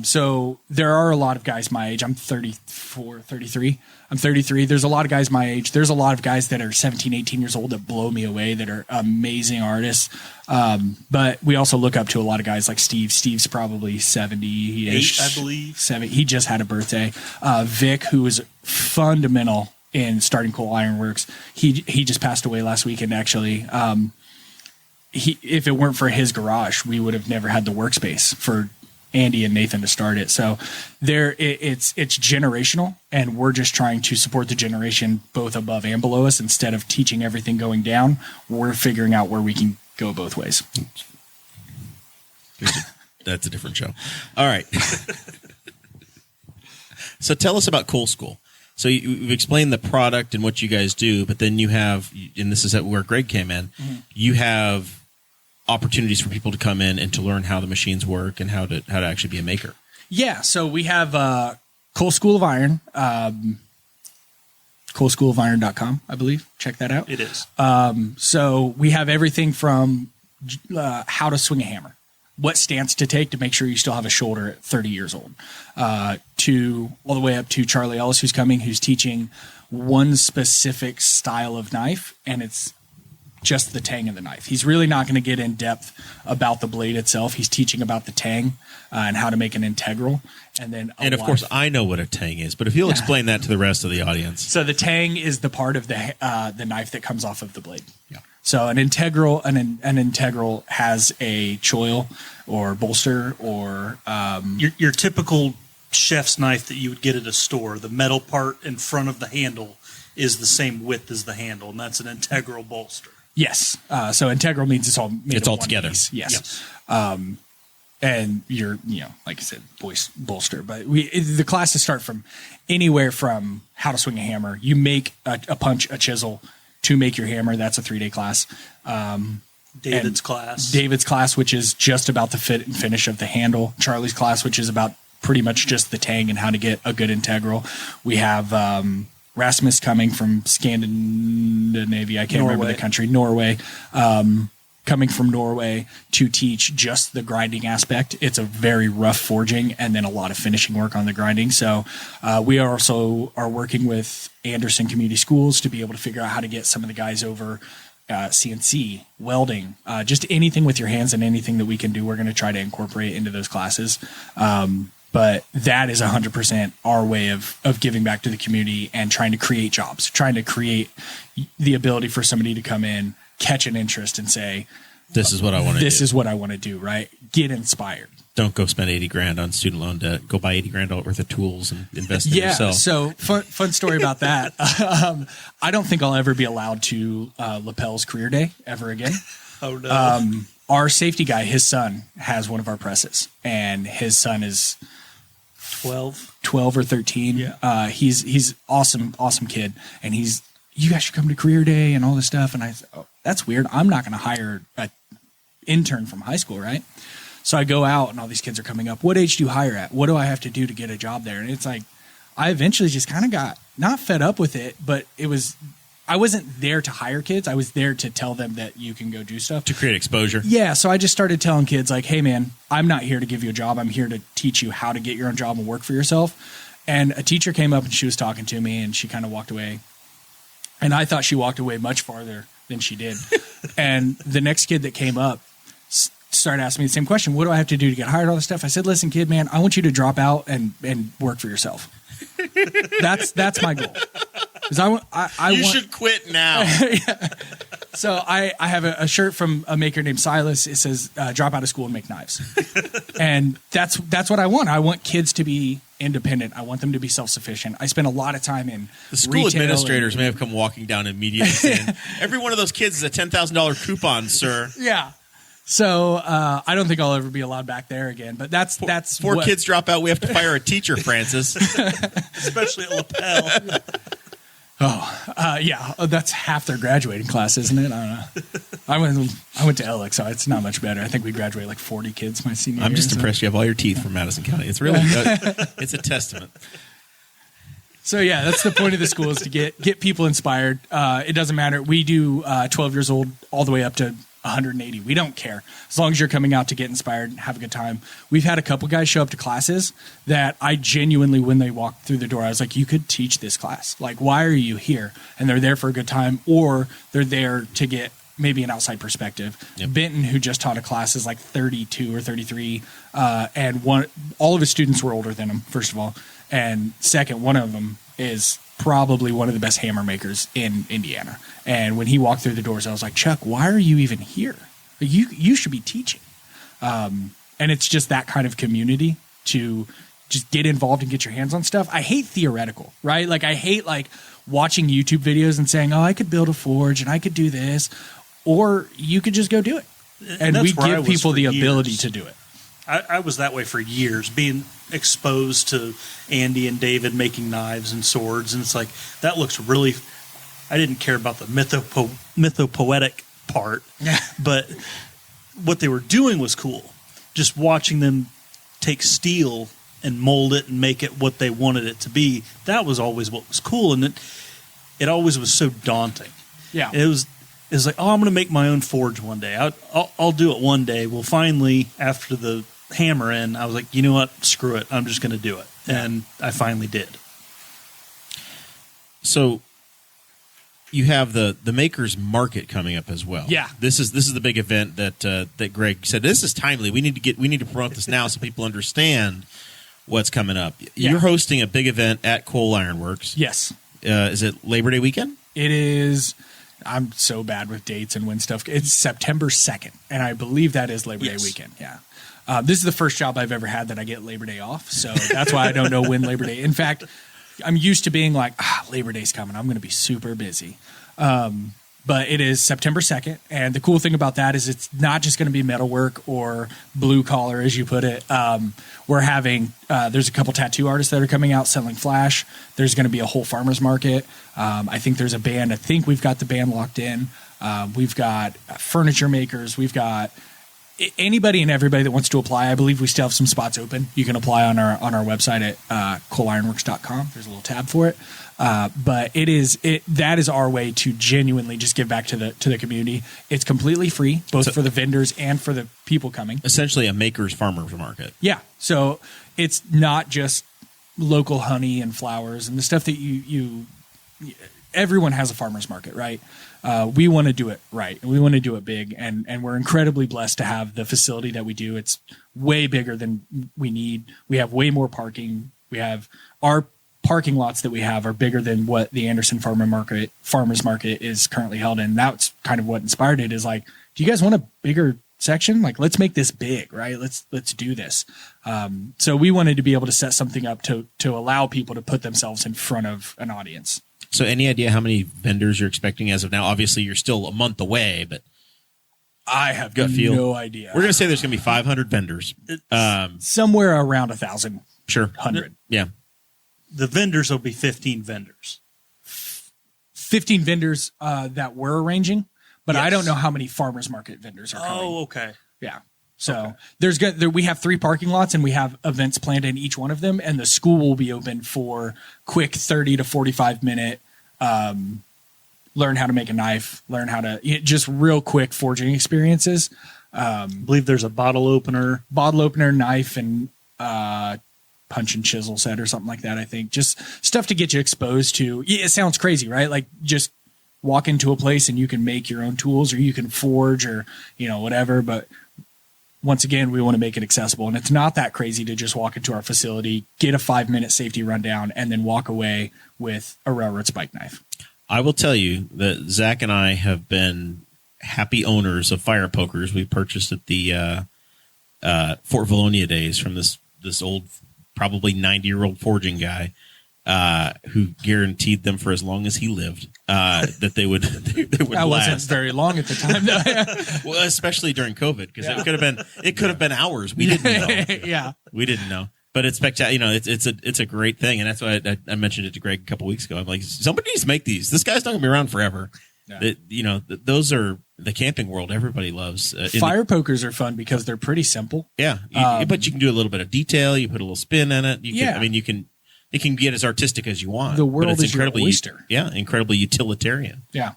Speaker 5: So there are a lot of guys my age. I'm 34, 33. I'm 33. There's a lot of guys my age. There's a lot of guys that are 17, 18 years old that blow me away, that are amazing artists. But we also look up to a lot of guys like Steve. Steve's probably 70-ish.
Speaker 4: 8, I believe.
Speaker 5: 7. He just had a birthday. Vic, who was fundamental in starting Coal Ironworks, he just passed away last weekend, actually. If it weren't for his garage, we would have never had the workspace for Andy and Nathan to start it. So it's generational, and we're just trying to support the generation both above and below us. Instead of teaching everything going down, we're figuring out where we can go both ways.
Speaker 2: That's a different show. All right. So tell us about Coal School. So you've explained the product and what you guys do, but then you have, and this is where Greg came in, you have opportunities for people to come in and to learn how the machines work and how to actually be a maker.
Speaker 5: Yeah, so we have Coal School of Iron, coalschoolofiron.com, I believe. Check that out.
Speaker 4: It is.
Speaker 5: So we have everything from how to swing a hammer, what stance to take to make sure you still have a shoulder at 30 years old, to all the way up to Charlie Ellis, who's coming, who's teaching one specific style of knife, and it's just the tang of the knife. He's really not going to get in depth about the blade itself. He's teaching about the tang and how to make an integral. And of
Speaker 2: course, I know what a tang is, but if you'll explain that to the rest of the audience.
Speaker 5: So the tang is the part of the knife that comes off of the blade.
Speaker 2: Yeah.
Speaker 5: So an integral has a choil or bolster or
Speaker 4: your typical chef's knife that you would get at a store. The metal part in front of the handle is the same width as the handle, and that's an integral bolster.
Speaker 5: Yes. So integral means it's all made
Speaker 2: it's
Speaker 5: of
Speaker 2: all
Speaker 5: one
Speaker 2: together.
Speaker 5: piece. Yes. And you're, like I said, bolster. But the classes start from anywhere from how to swing a hammer. You make a punch, a chisel to make your hammer. That's a 3-day class.
Speaker 4: David's
Speaker 5: class, which is just about the fit and finish of the handle. Charlie's class, which is about pretty much just the tang and how to get a good integral. We have Rasmus coming from Scandinavia. I can't remember the country. Norway. coming from Norway to teach just the grinding aspect. It's a very rough forging and then a lot of finishing work on the grinding. So we also are working with Anderson Community Schools to be able to figure out how to get some of the guys over CNC, welding, just anything with your hands and anything that we can do, we're going to try to incorporate into those classes. But that is 100% our way of giving back to the community and trying to create jobs, trying to create the ability for somebody to come in, catch an interest and say,
Speaker 2: this is what I want to do.
Speaker 5: This is what I want to do, right? Get inspired.
Speaker 2: Don't go spend $80,000 on student loan debt. Go buy $80,000 worth of tools and invest in yourself.
Speaker 5: So fun story about that. I don't think I'll ever be allowed to Lapel's career day ever again.
Speaker 4: Oh no.
Speaker 5: Our safety guy, his son has one of our presses, and his son is 12 or 13.
Speaker 4: Yeah.
Speaker 5: He's awesome kid, and you guys should come to career day and all this stuff. And I said, oh, that's weird. I'm not going to hire an intern from high school, right? So I go out and all these kids are coming up. What age do you hire at? What do I have to do to get a job there? And it's like, I eventually just kind of got not fed up with it, but I wasn't there to hire kids. I was there to tell them that you can go do stuff.
Speaker 2: To create exposure.
Speaker 5: Yeah. So I just started telling kids like, hey man, I'm not here to give you a job. I'm here to teach you how to get your own job and work for yourself. And a teacher came up and she was talking to me and she kind of walked away. And I thought she walked away much farther than she did. And the next kid that came up started asking me the same question. What do I have to do to get hired? All this stuff. I said, listen, kid, man, I want you to drop out and work for yourself. That's my goal.
Speaker 2: You should quit now.
Speaker 5: Yeah. So I have a shirt from a maker named Silas. It says, drop out of school and make knives. And that's what I want. I want kids to be independent. I want them to be self-sufficient. I spend a lot of time in
Speaker 2: the school administrators may have come walking down immediately saying, every one of those kids is a $10,000 coupon, sir.
Speaker 5: Yeah. So I don't think I'll ever be allowed back there again. But that's
Speaker 2: four kids drop out. We have to fire a teacher, Francis.
Speaker 4: Especially at Lapel.
Speaker 5: Yeah, that's half their graduating class, isn't it? I don't know. I went to Ellick, so it's not much better. I think we graduated like 40 kids my senior year.
Speaker 2: I'm just impressed you have all your teeth from Madison County. It's really it's a testament.
Speaker 5: So yeah, that's the point of the school is to get people inspired. It doesn't matter. We do 12 years old all the way up to 180. We don't care. As long as you're coming out to get inspired and have a good time. We've had a couple guys show up to classes that I genuinely, when they walked through the door, I was like, you could teach this class. Like, why are you here? And they're there for a good time, or they're there to get maybe an outside perspective. Yep. Benton, who just taught a class, is like 32 or 33. And all of his students were older than him, first of all. And second, one of them is probably one of the best hammer makers in Indiana. And when he walked through the doors, I was like, Chuck, why are you even here? You should be teaching. And it's just that kind of community to just get involved and get your hands on stuff. I hate theoretical, right? Like I hate like watching YouTube videos and saying, oh, I could build a forge and I could do this, or you could just go do it. And we give people the ability to do it.
Speaker 4: I was that way for years, being exposed to Andy and David making knives and swords. And it's like, that looks really, I didn't care about the mythopoetic part, but what they were doing was cool. Just watching them take steel and mold it and make it what they wanted it to be. That was always what was cool. And it always was so daunting.
Speaker 5: Yeah.
Speaker 4: It was like, oh, I'm going to make my own forge one day. I'll do it one day. Well, finally, after the hammer in, I was like, you know what? Screw it. I'm just going to do it. And I finally did.
Speaker 2: So you have the Makers Market coming up as well.
Speaker 5: Yeah.
Speaker 2: This is the big event that Greg said, this is timely. We need to promote this now so people understand what's coming up.
Speaker 5: Yeah.
Speaker 2: You're hosting a big event at Coal Iron Works.
Speaker 5: Yes.
Speaker 2: Is it Labor Day weekend?
Speaker 5: It is. I'm so bad with dates and when stuff. It's September 2nd, and I believe that is Labor Day weekend. Yeah. This is the first job I've ever had that I get Labor Day off, so that's why I don't know when Labor Day. In fact, I'm used to being like, Labor Day's coming. I'm going to be super busy. But it is September 2nd, and the cool thing about that is it's not just going to be metalwork or blue collar, as you put it. We're having there's a couple tattoo artists that are coming out selling flash. There's going to be a whole farmer's market. I think there's a band. I think we've got the band locked in. We've got furniture makers. We've got anybody and everybody that wants to apply, I believe we still have some spots open. You can apply on our website at coalironworks.com. There's a little tab for it. But that is our way to genuinely just give back to the community. It's completely free, both for the vendors and for the people coming.
Speaker 2: Essentially a maker's farmer's market.
Speaker 5: Yeah. So it's not just local honey and flowers and the stuff that everyone has a farmer's market, right? We want to do it right. We want to do it big. And we're incredibly blessed to have the facility that we do. It's way bigger than we need. We have way more parking. We have our parking lots that we have are bigger than what the Anderson farmers market is currently held in. That's kind of what inspired it, is like, do you guys want a bigger section? Like, let's make this big, right? Let's do this. So we wanted to be able to set something up to allow people to put themselves in front of an audience.
Speaker 2: So any idea how many vendors you're expecting as of now? Obviously you're still a month away, but
Speaker 5: I have no idea.
Speaker 2: We're going to say there's going to be 500 vendors.
Speaker 5: Somewhere around 1,000.
Speaker 2: Sure.
Speaker 5: 100.
Speaker 2: Yeah.
Speaker 4: The vendors will be 15 vendors.
Speaker 5: 15 vendors that we're arranging, but
Speaker 4: Yes.
Speaker 5: I don't know how many farmers market vendors are coming.
Speaker 4: Oh, okay.
Speaker 5: Yeah. So we have 3 parking lots and we have events planned in each one of them, and the school will be open for quick 30 to 45 minute learn how to make a knife, learn how to just real quick forging experiences.
Speaker 4: I believe there's a bottle opener,
Speaker 5: knife, and punch and chisel set or something like that. I think just stuff to get you exposed to. It sounds crazy, right? Like just walk into a place and you can make your own tools, or you can forge, or whatever. But once again, we want to make it accessible, and it's not that crazy to just walk into our facility, get a 5-minute safety rundown, and then walk away with a railroad spike knife.
Speaker 2: I will tell you that Zach and I have been happy owners of fire pokers we purchased at the Fort Valonia days from this old, probably 90-year-old forging guy who guaranteed them for as long as he lived that they would
Speaker 5: That
Speaker 2: last.
Speaker 5: wasn't very long at the time, though.
Speaker 2: Well, especially during COVID, because it could have been hours. We didn't know.
Speaker 5: Yeah.
Speaker 2: We didn't know. But it's spectacular. It's a great thing, and that's why I mentioned it to Greg a couple weeks ago. I'm like, somebody needs to make these. This guy's not going to be around forever.
Speaker 5: Yeah.
Speaker 2: Those are the camping world. Everybody loves
Speaker 5: fire pokers are fun because they're pretty simple.
Speaker 2: Yeah, but you can do a little bit of detail. You put a little spin in it. It can get as artistic as you want.
Speaker 5: The world
Speaker 2: but it's
Speaker 5: is your oyster.
Speaker 2: Incredibly utilitarian.
Speaker 5: Yeah.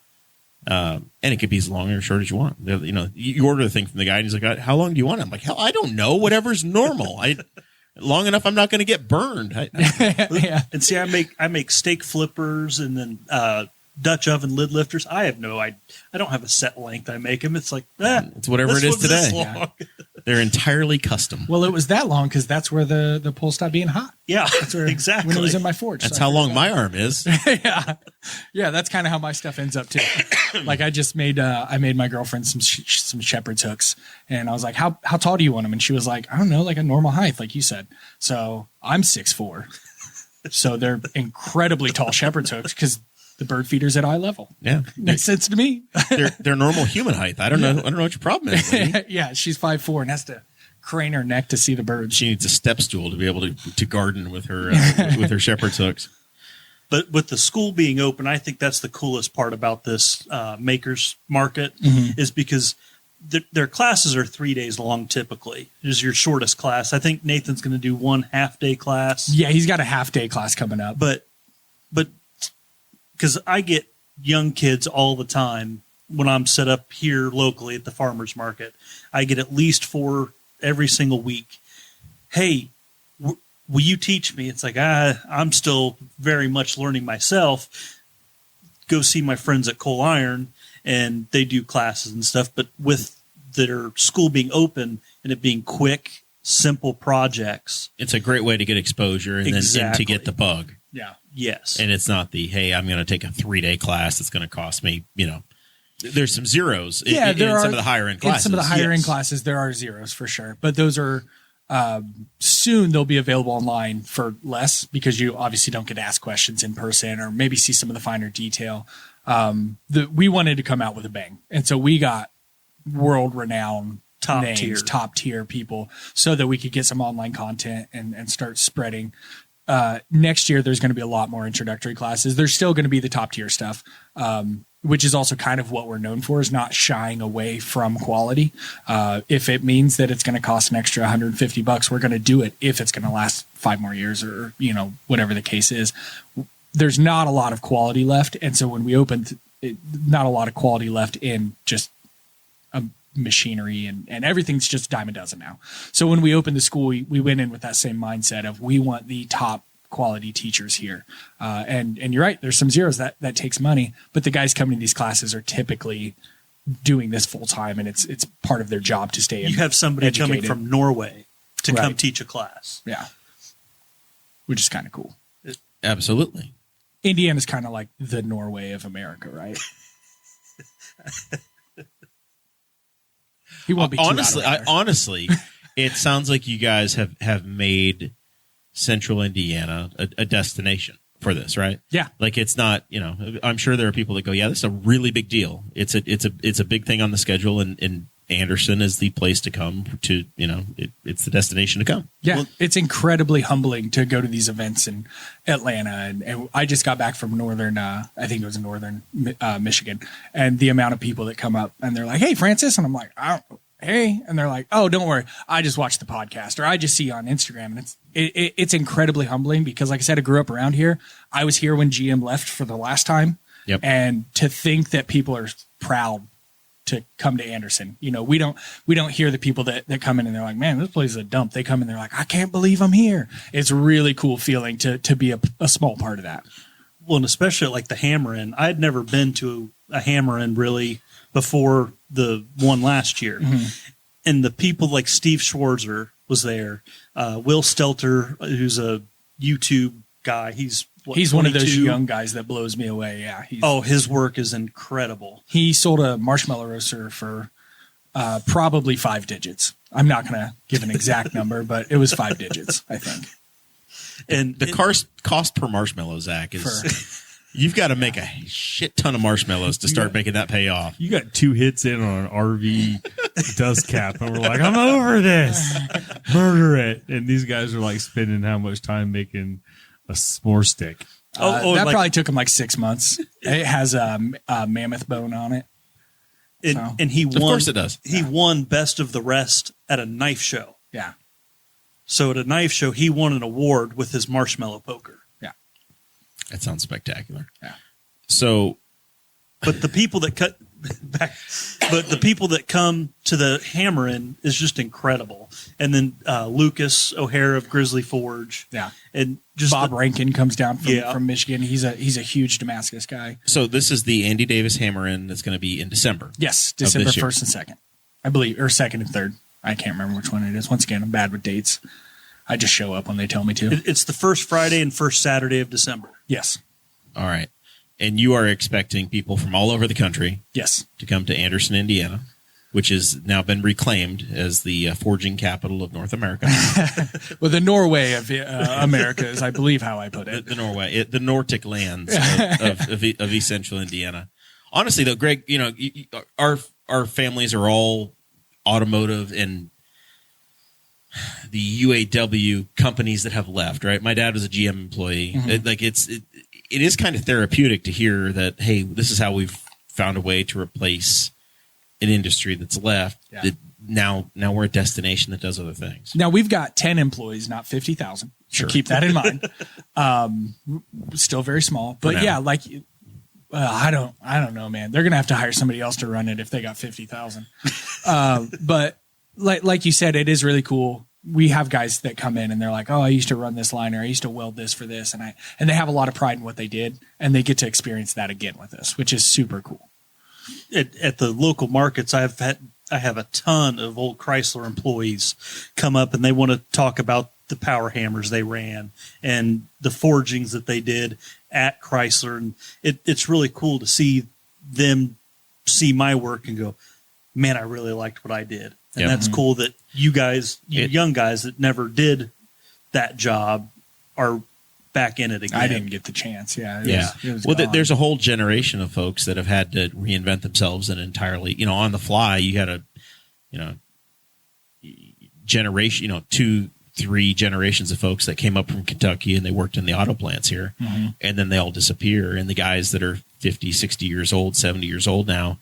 Speaker 2: And it could be as long or short as you want. You order the thing from the guy, and he's like, "How long do you want it?" I'm like, "Hell, I don't know. Whatever's normal. Long enough, I'm not going to get burned."
Speaker 5: Yeah.
Speaker 4: And see, I make steak flippers and then Dutch oven lid lifters. I don't have a set length I make them. It's like
Speaker 2: it's whatever it is today.
Speaker 4: Yeah.
Speaker 2: They're entirely custom.
Speaker 5: Well, it was that long because that's where the pole stopped being hot.
Speaker 4: Yeah,
Speaker 5: That's where,
Speaker 4: exactly.
Speaker 5: when it was in my forge.
Speaker 2: That's
Speaker 5: So
Speaker 2: how long my arm is.
Speaker 5: Yeah, that's kind of how my stuff ends up too. Like I just made my girlfriend some shepherd's hooks, and I was like, how tall do you want them? And she was like, I don't know, like a normal height, like you said. So I'm 6'4", so they're incredibly tall shepherd's hooks because the bird feeder's at eye level.
Speaker 2: Yeah,
Speaker 5: Makes sense to me.
Speaker 2: they're normal human height. I don't know what your problem is. Lady.
Speaker 5: Yeah, she's 5'4" and has to crane her neck to see the birds.
Speaker 2: She needs a step stool to be able to garden with her with her shepherd's hooks.
Speaker 4: But with the school being open, I think that's the coolest part about this makers market is because their classes are 3 days long. Typically, it is your shortest class. I think Nathan's going to do 1 half-day class.
Speaker 5: Yeah, he's got a half-day class coming up.
Speaker 4: But because I get young kids all the time when I'm set up here locally at the farmers market, I get at least 4 every single week. Hey, will you teach me? It's like, I'm still very much learning myself. Go see my friends at Coal Iron, and they do classes and stuff. But with their school being open and it being quick, simple projects,
Speaker 2: it's a great way to get exposure and then to get the bug.
Speaker 5: Yeah.
Speaker 4: Yes.
Speaker 2: And it's not hey, I'm going to take a 3-day class that's going to cost me, there's some zeros in some of the higher end classes.
Speaker 5: In some of the higher end classes, there are zeros for sure. But those are soon they'll be available online for less because you obviously don't get to ask questions in person or maybe see some of the finer detail. We wanted to come out with a bang. And so we got world renowned top tier people so that we could get some online content and start spreading. Next year, there's going to be a lot more introductory classes. There's still going to be the top tier stuff. which is also kind of what we're known for, is not shying away from quality. If it means that it's going to cost an extra $150, we're going to do it if it's going to last 5 more years or, whatever the case is. There's not a lot of quality left. And so when we opened, not a lot of quality left in just machinery and everything's just a dime a dozen now. So when we opened the school, we went in with that same mindset of we want the top quality teachers here. And you're right, there's some zeros that takes money, but the guys coming to these classes are typically doing this full time, and it's part of their job to stay.
Speaker 4: You have somebody
Speaker 5: educated.
Speaker 4: coming from Norway to
Speaker 5: Right.
Speaker 4: come teach a class.
Speaker 5: Yeah, which is kind of cool.
Speaker 2: Absolutely.
Speaker 5: Indiana's kind of like the Norway of America, right? He won't be too
Speaker 2: honestly.
Speaker 5: out of there.
Speaker 2: Honestly, it sounds like you guys have made Central Indiana a destination for this, right?
Speaker 5: Yeah.
Speaker 2: Like it's not, I'm sure there are people that go, yeah, this is a really big deal. It's a big thing on the schedule, and Anderson is the place to come to, it's the destination to come.
Speaker 5: Yeah, it's incredibly humbling to go to these events in Atlanta. And I just got back from northern Michigan, and the amount of people that come up and they're like, "Hey, Francis," and I'm like, "Hey," and they're like, "Oh, don't worry, I just watched the podcast, or I just see you on Instagram." And it's incredibly humbling because, like I said, I grew up around here. I was here when GM left for the last time,
Speaker 2: Yep.
Speaker 5: and to think that people are proud to come to Anderson. We don't hear the people that come in and they're like, "Man, this place is a dump." They come in, they're like, "I can't believe I'm here." It's a really cool feeling to be a small part of that.
Speaker 4: Well, and especially like the Hammer-In. I'd never been to a Hammer-In really before the one last year.
Speaker 5: Mm-hmm.
Speaker 4: And the people like Steve Schwarzer was there. Will Stelter, who's a YouTube guy. He's
Speaker 5: One of those
Speaker 4: 22?
Speaker 5: young guys that blows me away. Yeah.
Speaker 4: His work is incredible.
Speaker 5: He sold a marshmallow roaster for probably 5 digits. I'm not going to give an exact number, but it was 5 digits, I think.
Speaker 4: And
Speaker 2: The cost per marshmallow, Zach, is you've got to make a shit ton of marshmallows to start making that pay off.
Speaker 3: You got 2 hits in on an RV dust cap, and we're like, I'm over this. Murder it. And these guys are like spending how much time making a s'more stick.
Speaker 5: That probably took him like 6 months. It has a mammoth bone on it.
Speaker 4: And he won.
Speaker 2: Of course it does.
Speaker 4: He won Best of the Rest at a knife show.
Speaker 5: Yeah.
Speaker 4: So at a knife show, he won an award with his marshmallow poker.
Speaker 5: Yeah.
Speaker 2: That sounds spectacular.
Speaker 5: Yeah.
Speaker 2: So,
Speaker 4: But the people that the people that come to the Hammer-In is just incredible. And then Lucas O'Hare of Grizzly Forge.
Speaker 5: Yeah.
Speaker 4: And just
Speaker 5: Bob Rankin comes down
Speaker 4: Yeah.
Speaker 5: from Michigan. He's a huge Damascus guy.
Speaker 2: so this is the Andy Davis Hammer-In that's going to be in December.
Speaker 5: Yes, December
Speaker 2: this year.
Speaker 5: 1st and 2nd, I believe, or 2nd and 3rd. I can't remember which one it is. Once again, I'm bad with dates. I just show up when they tell me to.
Speaker 4: It's the first Friday and first Saturday of December.
Speaker 5: Yes.
Speaker 2: All right. And you are expecting people from all over the country
Speaker 5: Yes.
Speaker 2: to come to Anderson, Indiana, which has now been reclaimed as the forging capital of North America.
Speaker 5: Well, the Norway of America is, I believe, how I put it.
Speaker 2: the Norway, the Nordic lands of East Central Indiana. Honestly, though, Greg, our families are all automotive and the UAW companies that have left. Right, my dad was a GM employee.
Speaker 5: Mm-hmm.
Speaker 2: It is kind of therapeutic to hear that. Hey, this is how we've found a way to replace an industry that's left.
Speaker 5: Yeah.
Speaker 2: That now we're a destination that does other things.
Speaker 5: Now we've got 10 employees, not 50,000.
Speaker 2: Sure.
Speaker 5: So keep that in mind. Still very small, but
Speaker 2: now.
Speaker 5: yeah, like, I don't know, man. They're gonna have to hire somebody else to run it if they got 50,000. But like you said, it is really cool. We have guys that come in and they're like, "Oh, I used to run this line, or I used to weld this for this," and they have a lot of pride in what they did, and they get to experience that again with us, which is super cool.
Speaker 4: At the local markets, I have a ton of old Chrysler employees come up and they want to talk about the power hammers they ran and the forgings that they did at Chrysler. And it's really cool to see them see my work and go, "Man, I really liked what I did." And
Speaker 2: Yep.
Speaker 4: that's cool that you guys, young guys that never did that job, are back in it again.
Speaker 5: I didn't get the chance. Yeah. It was
Speaker 2: Well,
Speaker 5: gone.
Speaker 2: there's a whole generation of folks that have had to reinvent themselves and entirely, on the fly. You had a, generation, 3 generations of folks that came up from Kentucky and they worked in the auto plants here, and then they all disappear. And the guys that are 50, 60 years old, 70 years old now,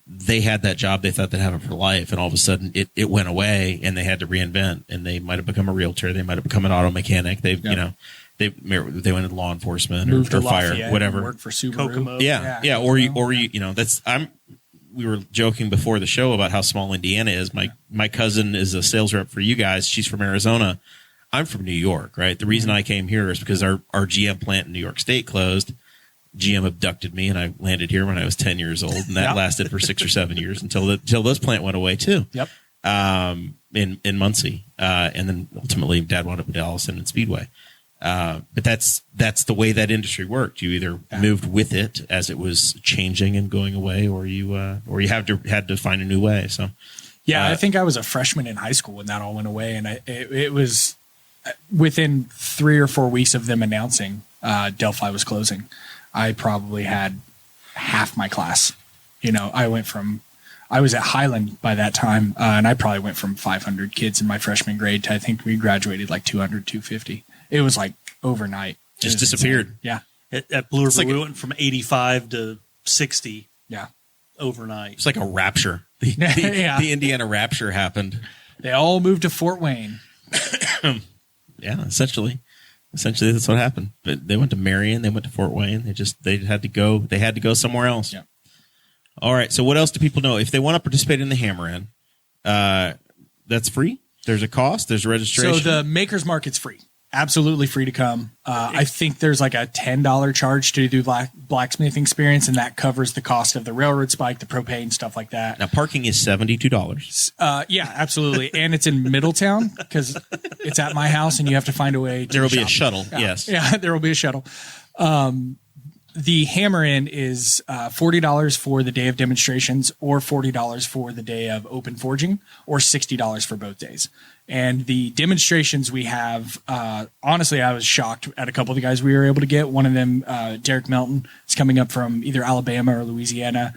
Speaker 2: they had that job. They thought they'd have it for life. And all of a sudden it went away and they had to reinvent, and they might have become a realtor. They might have become an auto mechanic. They've, you know, they went into law enforcement or fire,
Speaker 5: Lafayette,
Speaker 2: whatever.
Speaker 5: Worked for Subaru.
Speaker 4: Kokomo.
Speaker 2: Yeah. Or you know, we were joking before the show about how small Indiana is. My cousin is a sales rep for you guys. She's from Arizona. I'm from New York, right? The reason I came here is because our GM plant in New York State closed. GM abducted me, and I landed here when I was 10 years old, and that lasted for 6 or 7 years until this plant went away too.
Speaker 5: Yep.
Speaker 2: In Muncie, and then ultimately Dad wound up at Allison and Speedway. But that's the way that industry worked. You either moved with it as it was changing and going away, or you had to find a new way. So,
Speaker 5: I think I was a freshman in high school when that all went away, and it was within 3 or 4 weeks of them announcing Delphi was closing. I probably had half my class. You know, I was at Highland by that time, and I probably went from 500 kids in my freshman grade to I think we graduated like 200, 250. It was like overnight.
Speaker 2: Just disappeared.
Speaker 5: Insane. Yeah.
Speaker 4: At Blue River, we went from 85 to 60.
Speaker 5: Yeah.
Speaker 4: Overnight.
Speaker 2: It's like a rapture. The Indiana rapture happened.
Speaker 5: They all moved to Fort Wayne.
Speaker 2: Yeah, essentially that's what happened. But they went to Marion, they went to Fort Wayne. They had to go somewhere else.
Speaker 5: Yeah.
Speaker 2: All right. So what else do people know? If they want to participate in the Hammer In, that's free. There's a cost. There's a registration.
Speaker 5: So the Maker's Market's free. Absolutely free to come. I think there's like a $10 charge to do blacksmithing experience, and that covers the cost of the railroad spike, the propane, stuff like that.
Speaker 2: Now parking is $72.
Speaker 5: Yeah, absolutely. And it's in Middletown because it's at my house and you have to find a way to
Speaker 2: There will be a
Speaker 5: shop.
Speaker 2: shuttle. Yes.
Speaker 5: Yeah, there will be a shuttle. The Hammer In is $40 for the day of demonstrations, or $40 for the day of open forging, or $60 for both days. And the demonstrations we have, honestly, I was shocked at a couple of the guys we were able to get. One of them, Derek Melton, is coming up from either Alabama or Louisiana.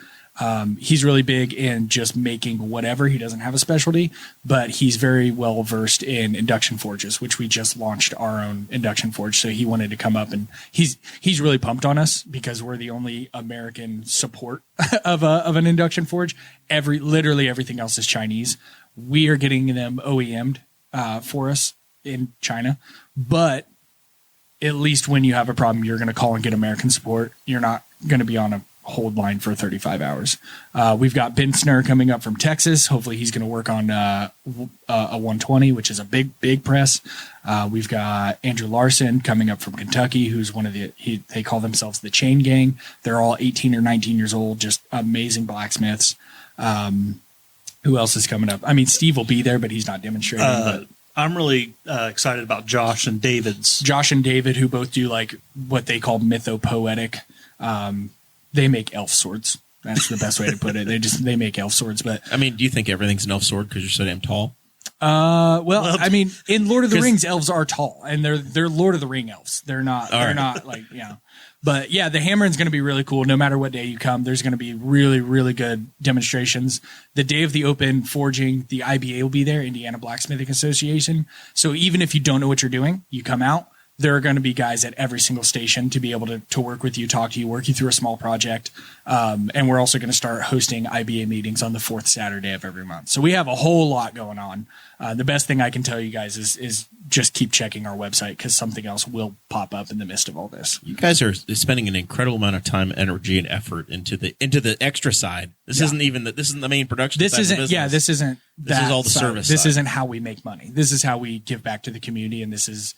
Speaker 5: He's really big in just making whatever. He doesn't have a specialty, but he's very well versed in induction forges, which we just launched our own induction forge. So he wanted to come up, and he's really pumped on us because we're the only American support of an induction forge. Literally everything else is Chinese. We are getting them OEM'd for us in China, but at least when you have a problem, you're going to call and get American support. You're not going to be on a hold line for 35 hours. We've got Ben Snur coming up from Texas. Hopefully he's going to work on a 120, which is a big press. We've got Andrew Larson coming up from Kentucky, who's one of they call themselves the Chain Gang. They're all 18 or 19 years old, just amazing blacksmiths. Who else is coming up? I mean, Steve will be there, but he's not demonstrating. But
Speaker 4: I'm really excited about Josh and David, who both do like what they call mythopoetic. They make elf swords. That's the best way to put it. They make elf swords. But
Speaker 2: I mean, do you think everything's an elf sword because you're so damn tall?
Speaker 5: Well, I mean, in Lord of the Rings, elves are tall, and they're Lord of the Ring elves. They're not. They're not like But yeah, the Hammer In's going to be really cool. No matter what day you come, there's going to be really, really good demonstrations. The day of the open forging, the IBA will be there, Indiana Blacksmithing Association. So even if you don't know what you're doing, you come out. There are going to be guys at every single station to be able to work with you, talk to you, work you through a small project. And we're also going to start hosting IBA meetings on the 4th Saturday of every month. So we have a whole lot going on. The best thing I can tell you guys is just keep checking our website because something else will pop up in the midst of all this.
Speaker 2: You guys are spending an incredible amount of time, energy, and effort into the extra side. This isn't the main production.
Speaker 5: This isn't.
Speaker 2: This
Speaker 5: is
Speaker 2: all the service.
Speaker 5: This
Speaker 2: side.
Speaker 5: isn't how we make money. This is how we give back to the community, and this is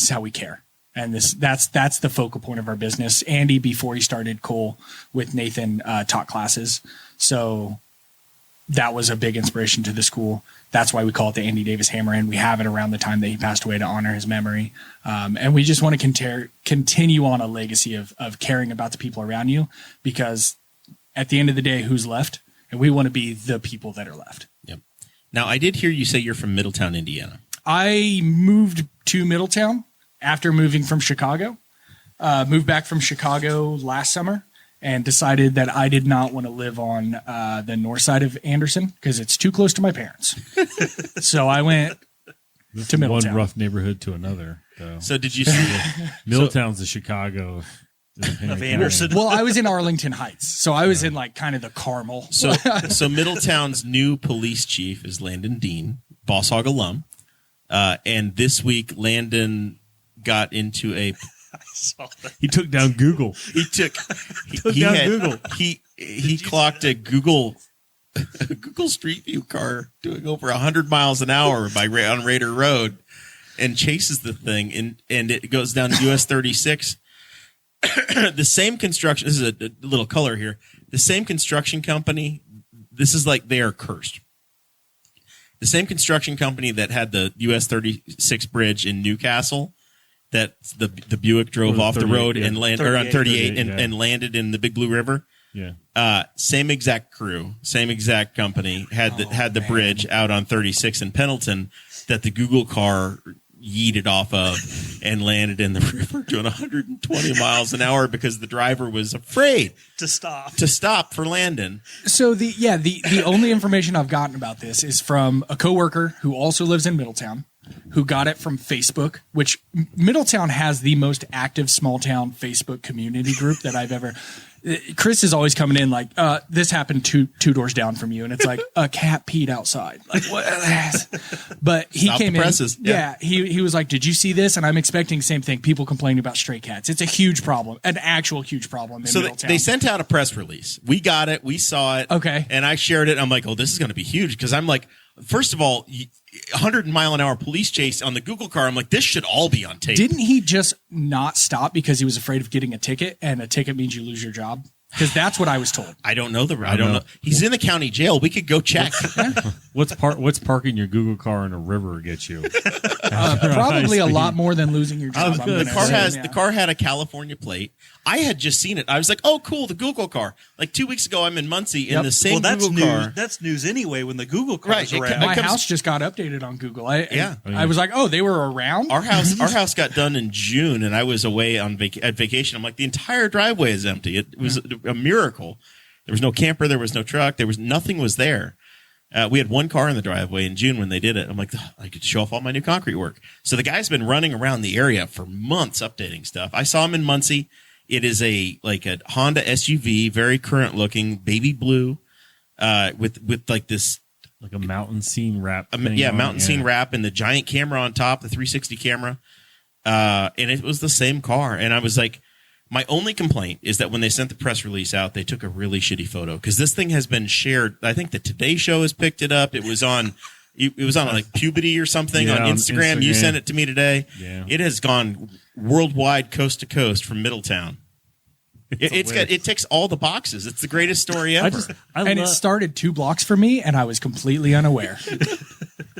Speaker 5: how we care. And that's the focal point of our business. Andy, before he started Cole with Nathan, taught classes. So that was a big inspiration to the school. That's why we call it the Andy Davis Hammer In. We have it around the time that he passed away to honor his memory. And we just want to continue on a legacy of caring about the people around you, because at the end of the day, who's left? And we want to be the people that are left.
Speaker 2: Yep. Now, I did hear you say you're from Middletown, Indiana.
Speaker 5: I moved to Middletown after moving from Chicago. Moved back from Chicago last summer and decided that I did not want to live on the north side of Anderson because it's too close to my parents. So I went to Middletown.
Speaker 3: One rough neighborhood to another, though.
Speaker 2: So did you see?
Speaker 3: Middletown's the Chicago
Speaker 4: Of Anderson.
Speaker 5: Well, I was in Arlington Heights, so I was in like kind of the Carmel.
Speaker 2: So Middletown's new police chief is Landon Dean, Boss Hog alum, and this week Landon got into a.
Speaker 4: I saw that.
Speaker 3: He took down Google.
Speaker 2: He
Speaker 3: Google.
Speaker 2: He clocked a Google Street View car doing over 100 miles an hour on Raider Road, and chases the thing, and it goes down to US 36. The same construction. This is a little color here. The same construction company. This is like they are cursed. The same construction company that had the US 36 bridge in Newcastle, that the Buick drove off the road and landed, or on 38 and landed in the Big Blue River.
Speaker 3: Yeah.
Speaker 2: Same exact crew, same exact company had the bridge out on 36 in Pendleton that the Google car yeeted off of and landed in the river doing 120 miles an hour because the driver was afraid
Speaker 4: to stop
Speaker 2: for Landon.
Speaker 5: So the only information I've gotten about this is from a coworker who also lives in Middletown, who got it from Facebook, which Middletown has the most active small town Facebook community group that I've ever. Chris is always coming in like, this happened two doors down from you. And it's like a cat peed outside. Like, what? But he
Speaker 2: Stop
Speaker 5: came
Speaker 2: the
Speaker 5: in.
Speaker 2: presses.
Speaker 5: Yeah. He was like, did you see this? And I'm expecting the same thing. People complaining about stray cats. It's a huge problem, an actual huge problem in Middletown.
Speaker 2: They sent out a press release. We got it. We saw it.
Speaker 5: Okay.
Speaker 2: And I shared it. I'm like, oh, this is going to be huge. Because I'm like, first of all, 100-mile-an-hour police chase on the Google car. I'm like, this should all be on tape.
Speaker 5: Didn't he just not stop because he was afraid of getting a ticket, and a ticket means you lose your job? Because that's what I was told.
Speaker 2: I don't know I don't know. He's in the county jail. We could go check.
Speaker 3: What's parking your Google car in a river get you?
Speaker 5: Probably a lot more than losing your job.
Speaker 2: The car had a California plate. I had just seen it. I was like, oh, cool, the Google car. Like 2 weeks ago, I'm in Muncie in the same Google car.
Speaker 4: That's news anyway when the Google cars are around.
Speaker 5: My house just got updated on Google.
Speaker 2: Yeah.
Speaker 5: I was like, oh, they were around?
Speaker 2: Our house got done in June, and I was away on at vacation. I'm like, the entire driveway is empty. It was a miracle. There was no camper. There was no truck. Nothing was there. We had one car in the driveway in June when they did it. I'm like, I could show off all my new concrete work. So the guy's been running around the area for months updating stuff. I saw him in Muncie. It is a Honda SUV, very current looking, baby blue, with like this,
Speaker 3: like a mountain scene wrap.
Speaker 2: Scene wrap, and the giant camera on top, the 360 camera. And it was the same car. And I was like, my only complaint is that when they sent the press release out, they took a really shitty photo, because this thing has been shared. I think the Today Show has picked it up. It was on like Puberty or something on Instagram. You sent it to me today.
Speaker 3: Yeah.
Speaker 2: It has gone worldwide, coast to coast from Middletown. It ticks all the boxes. It's the greatest story ever.
Speaker 5: It started 2 blocks from me, and I was completely unaware.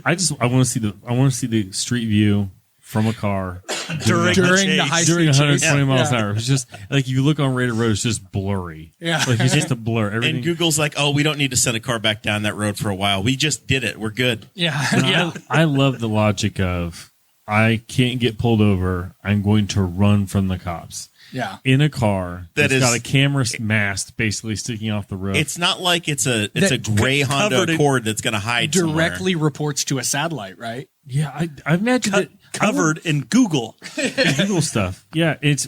Speaker 3: I want to see the street view from a car
Speaker 5: during the high
Speaker 3: during
Speaker 5: speed
Speaker 3: 120
Speaker 5: chase.
Speaker 3: miles an hour. It's just like you look on Raider Road, it's just blurry.
Speaker 5: Yeah,
Speaker 3: like it's just a blur. Everything.
Speaker 2: And Google's like, oh, we don't need to send a car back down that road for a while. We just did it. We're good.
Speaker 5: Yeah.
Speaker 3: I love the logic of, I can't get pulled over, I'm going to run from the cops.
Speaker 5: Yeah.
Speaker 3: In a car
Speaker 2: that's
Speaker 3: got a camera mast basically sticking off the road.
Speaker 2: It's not like it's a gray Honda Accord that's going to hide
Speaker 5: directly
Speaker 2: somewhere.
Speaker 5: Reports to a satellite, right?
Speaker 3: Yeah, I imagine that
Speaker 4: covered in Google
Speaker 3: stuff. Yeah, it's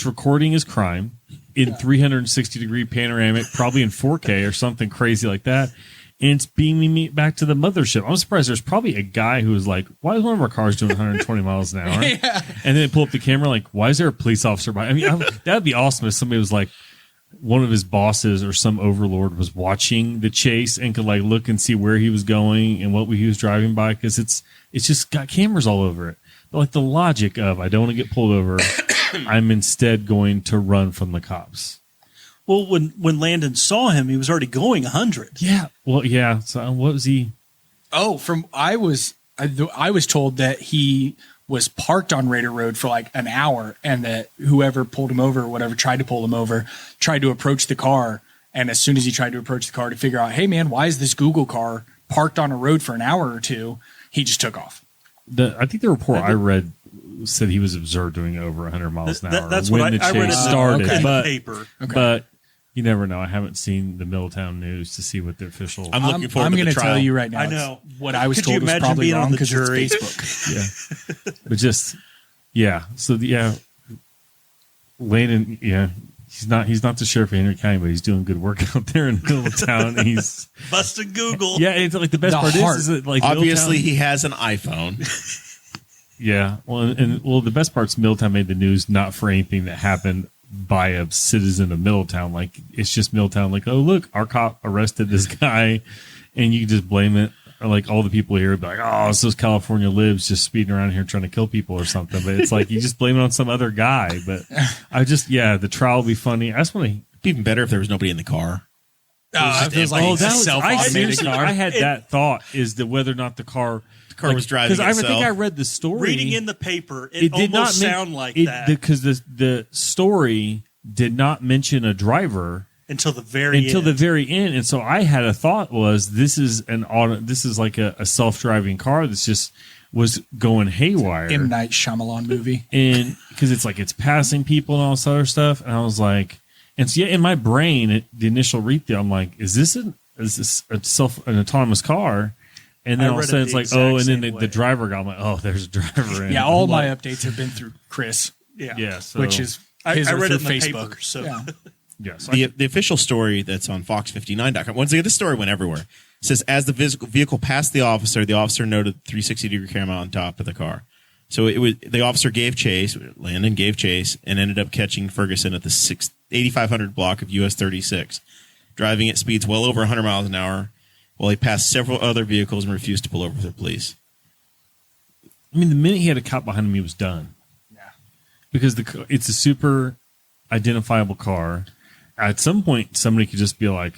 Speaker 3: recording his crime in 360-degree panoramic, probably in 4K or something crazy like that. And it's beaming me back to the mothership. I'm surprised there's probably a guy who was like, why is one of our cars doing 120 miles an hour?
Speaker 5: Yeah.
Speaker 3: And then pull up the camera like, why is there a police officer by? I mean, that'd be awesome if somebody was like, one of his bosses or some overlord was watching the chase and could like look and see where he was going and what he was driving by, because it's just got cameras all over it. But like the logic of, I don't want to get pulled over, I'm instead going to run from the cops.
Speaker 4: Well, when Landon saw him, he was already going 100.
Speaker 3: Yeah. Well, yeah. So what was he?
Speaker 5: Oh, I was told that he was parked on Raider Road for like an hour, and that whoever pulled him over or whatever tried to pull him over, tried to approach the car. And as soon as he tried to approach the car to figure out, hey man, why is this Google car parked on a road for an hour or two? He just took off.
Speaker 3: I think the report I read said he was observed doing over 100 miles an hour
Speaker 4: that's
Speaker 3: when
Speaker 4: what
Speaker 3: the
Speaker 4: I read
Speaker 3: chase started.
Speaker 4: in
Speaker 3: But,
Speaker 4: the paper.
Speaker 3: But You never know. I haven't seen the Middletown news to see what the official.
Speaker 2: I'm looking forward to the
Speaker 5: gonna
Speaker 2: trial.
Speaker 5: tell you right now.
Speaker 4: I know.
Speaker 5: What I was
Speaker 4: Could you
Speaker 5: told was
Speaker 4: imagine
Speaker 5: probably
Speaker 4: being on
Speaker 5: wrong
Speaker 4: the
Speaker 5: because it's
Speaker 4: jury?
Speaker 5: Facebook.
Speaker 3: Yeah, but just So Landon. Yeah, he's not the sheriff of Henry County, but he's doing good work out there in Middletown. And he's
Speaker 4: Busted Google.
Speaker 3: yeah. It's like the best
Speaker 5: The
Speaker 3: part
Speaker 5: heart.
Speaker 3: is that like
Speaker 2: Obviously,
Speaker 3: Middletown-
Speaker 2: he has an iPhone.
Speaker 3: Yeah, well, the best part's Middletown made the news not for anything that happened by a citizen of Middletown. Like it's just Middletown. Like, oh look, our cop arrested this guy, and you can just blame it. Or like all the people here would be like, oh, it's those California libs just speeding around here trying to kill people or something. But it's like you just blame it on some other guy. But the trial will be funny. I just want to.
Speaker 2: It'd be even better if there was nobody in the car.
Speaker 5: It feels like
Speaker 3: Oh,
Speaker 5: it's a
Speaker 3: that was, I
Speaker 5: self-automated
Speaker 3: seriously,
Speaker 5: car.
Speaker 3: I had that thought is that whether or not the car
Speaker 2: was driving
Speaker 3: I
Speaker 2: itself.
Speaker 3: think I read the story.
Speaker 4: Reading in the paper,
Speaker 3: it did not
Speaker 4: sound like that
Speaker 3: because the story did not mention a driver
Speaker 4: until the very end.
Speaker 3: And so I had a thought was this is like a self-driving car that's just was going haywire.
Speaker 5: M. Night Shyamalan movie.
Speaker 3: And because it's like it's passing people and all this other stuff, and I was like, and so in my brain, the initial read through, I'm like, is this an autonomous car? And then all of a sudden it's like, oh, and then the driver got, I'm like, oh, there's a driver in.
Speaker 5: Yeah, all my updates have been through Chris,
Speaker 4: Yeah.
Speaker 3: So,
Speaker 5: which is
Speaker 4: I
Speaker 5: his or
Speaker 4: read it
Speaker 5: through
Speaker 4: in the
Speaker 5: Facebook.
Speaker 4: paper. So
Speaker 5: Yeah.
Speaker 3: yes.
Speaker 2: The official story that's on Fox59.com. Once again, this story went everywhere. It says, as the vehicle passed the officer noted 360-degree camera on top of the car. So the officer gave chase, Landon gave chase, and ended up catching Ferguson at the 8500 block of US 36, driving at speeds well over 100 miles an hour, while he passed several other vehicles and refused to pull over for the police.
Speaker 3: I mean, the minute he had a cop behind him, he was done.
Speaker 5: Yeah.
Speaker 3: Because it's a super identifiable car. At some point, somebody could just be like,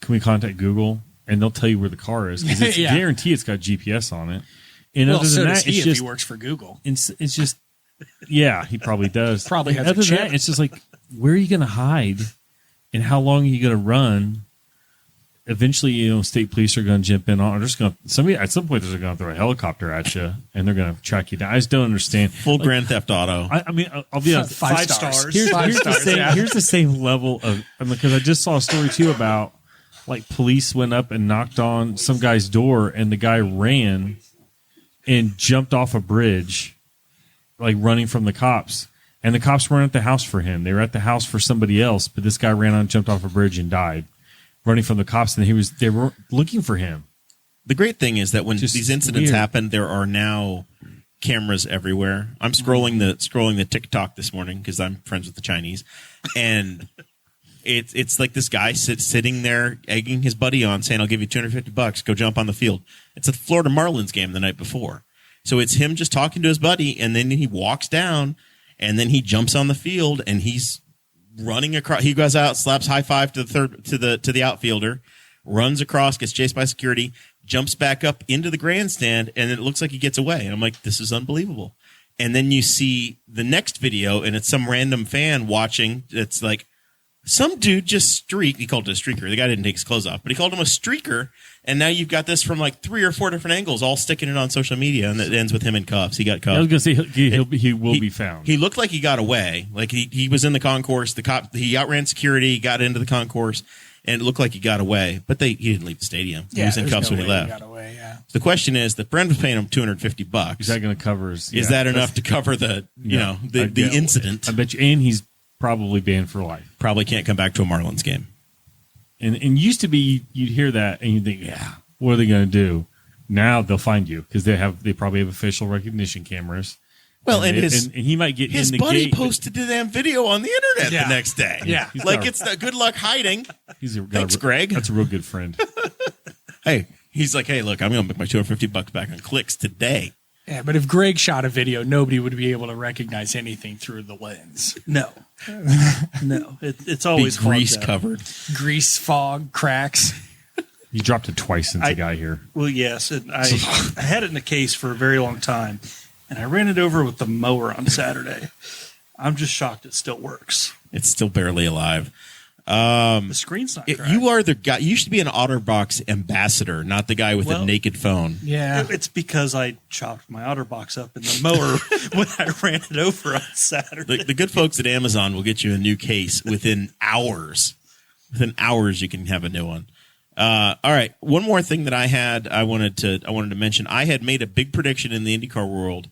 Speaker 3: can we contact Google? And they'll tell you where the car is. Because it's
Speaker 5: Yeah.
Speaker 3: guarantee it's got GPS on it. And
Speaker 5: Well,
Speaker 3: other
Speaker 5: so
Speaker 3: than
Speaker 5: does
Speaker 3: that,
Speaker 5: he
Speaker 3: it's
Speaker 5: if
Speaker 3: just,
Speaker 5: he works for Google.
Speaker 3: it's just, yeah, he probably does.
Speaker 5: Probably has a
Speaker 3: Other than
Speaker 5: chip.
Speaker 3: that, it's just like, where are you going to hide? And how long are you going to run? Eventually, state police are going to jump in on. Or just going somebody at some point they're going to throw a helicopter at you, and they're going to track you down. I just don't understand.
Speaker 2: Full Grand Theft Auto.
Speaker 3: I mean, I'll be honest.
Speaker 5: Five stars.
Speaker 3: Here's,
Speaker 5: Five
Speaker 3: here's the
Speaker 5: stars,
Speaker 3: same.
Speaker 5: yeah.
Speaker 3: Here's the same level of because I just saw a story too about like police went up and knocked on some guy's door, and the guy ran and jumped off a bridge, like running from the cops. And the cops weren't at the house for him; they were at the house for somebody else. But this guy ran on, jumped off a bridge, and died, running from the cops. And they were looking for him.
Speaker 2: The great thing is that when
Speaker 3: Just
Speaker 2: these incidents
Speaker 3: weird.
Speaker 2: happen, there are now cameras everywhere. I'm scrolling the TikTok this morning because I'm friends with the Chinese, and it's like this guy sitting there egging his buddy on, saying, "I'll give you $250, go jump on the field." It's a Florida Marlins game the night before, so it's him just talking to his buddy, and then he walks down, and then he jumps on the field, and he's running across. He goes out, slaps high five to the outfielder, runs across, gets chased by security, jumps back up into the grandstand, and it looks like he gets away. And I'm like, this is unbelievable. And then you see the next video, and it's some random fan watching. It's like some dude just streaked. He called it a streaker. The guy didn't take his clothes off, but he called him a streaker. And now you've got this from like 3 or 4 different angles, all sticking it on social media, and it ends with him in cuffs. He got cuffed.
Speaker 3: I was going to say he will be found.
Speaker 2: He looked like he got away. Like he was in the concourse. The cop, he outran security, got into the concourse, and it looked like he got away. But he didn't leave the stadium. He was in
Speaker 5: there's
Speaker 2: cuffs
Speaker 5: no
Speaker 2: when he
Speaker 5: way
Speaker 2: left.
Speaker 5: got away, yeah.
Speaker 2: The question is, the friend was paying him $250.
Speaker 3: Is that going to cover his?
Speaker 2: Is that enough to cover the the incident?
Speaker 3: I bet you, and he's probably banned for life.
Speaker 2: Probably can't come back to a Marlins game.
Speaker 3: And used to be, you'd hear that and you'd think, yeah, what are they going to do? Now they'll find you because they probably have facial recognition cameras.
Speaker 2: Well, and
Speaker 3: he might get
Speaker 2: his
Speaker 3: in the
Speaker 2: buddy
Speaker 3: gate.
Speaker 2: posted the damn video on the internet
Speaker 5: Yeah.
Speaker 2: the next day.
Speaker 5: Yeah.
Speaker 2: Like it's not good luck hiding. Thanks, Greg.
Speaker 3: That's a real good friend.
Speaker 2: Hey, he's like, hey, look, I'm going to make my $250 back on clicks today.
Speaker 5: Yeah, but if Greg shot a video, nobody would be able to recognize anything through the lens.
Speaker 4: no. It's
Speaker 2: Be
Speaker 4: always
Speaker 2: grease
Speaker 4: fogged up.
Speaker 2: covered.
Speaker 5: Grease, fog, cracks.
Speaker 3: You dropped it twice since the guy here.
Speaker 4: Well, yes, and I had it in a case for a very long time, and I ran it over with the mower on Saturday. I'm just shocked it still works.
Speaker 2: It's still barely alive.
Speaker 4: The screen's not cracked.
Speaker 2: You are the guy. You used to be an OtterBox ambassador, not the guy with a
Speaker 4: Well-
Speaker 2: naked phone.
Speaker 5: Yeah.
Speaker 4: It's because I chopped my OtterBox up in the mower when I ran it over on Saturday.
Speaker 2: The good folks at Amazon will get you a new case within hours. Within hours, you can have a new one. All right. One more thing that I wanted to mention. I had made a big prediction in the IndyCar world.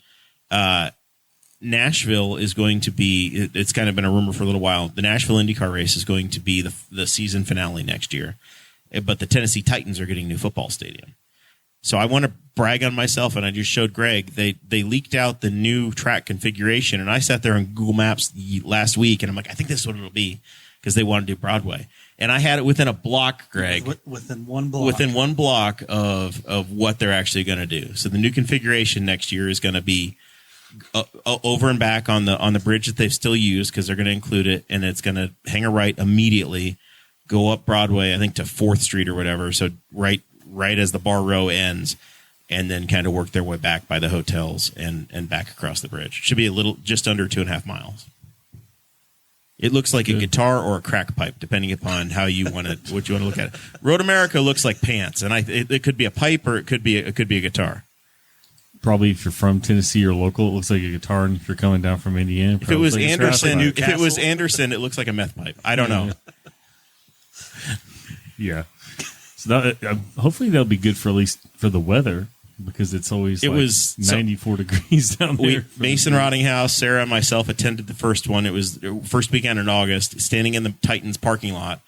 Speaker 2: Nashville is going to be, it's kind of been a rumor for a little while. The Nashville IndyCar race is going to be the season finale next year. But the Tennessee Titans are getting a new football stadium. So I want to brag on myself, and I just showed Greg. They leaked out the new track configuration, and I sat there on Google Maps last week, and I'm like, I think this is what it'll be, because they want to do Broadway. And I had it within a block, Greg.
Speaker 4: Within one block.
Speaker 2: Within one block of what they're actually going to do. So the new configuration next year is going to be over and back on the bridge that they've still used, because they're going to include it, and it's going to hang a right immediately, go up Broadway, I think to 4th Street or whatever. So right as the bar row ends, and then kind of work their way back by the hotels and back across the bridge. Should be just under 2.5 miles. It looks like a guitar or a crack pipe, depending upon how you want to, what you want to look at it. Road America looks like pants, and it could be a pipe or it could be a guitar.
Speaker 3: Probably if you're from Tennessee or local, it looks like a guitar, and if you're coming down from Indiana,
Speaker 2: if it was
Speaker 3: like
Speaker 2: Anderson, it looks like a meth pipe. I don't know.
Speaker 3: Yeah. So that, hopefully that'll be good for at least for the weather, because it's always 94 degrees down there.
Speaker 2: Mason Rottinghouse, Sarah, and myself attended the first one. It was the first weekend in August, standing in the Titans parking lot,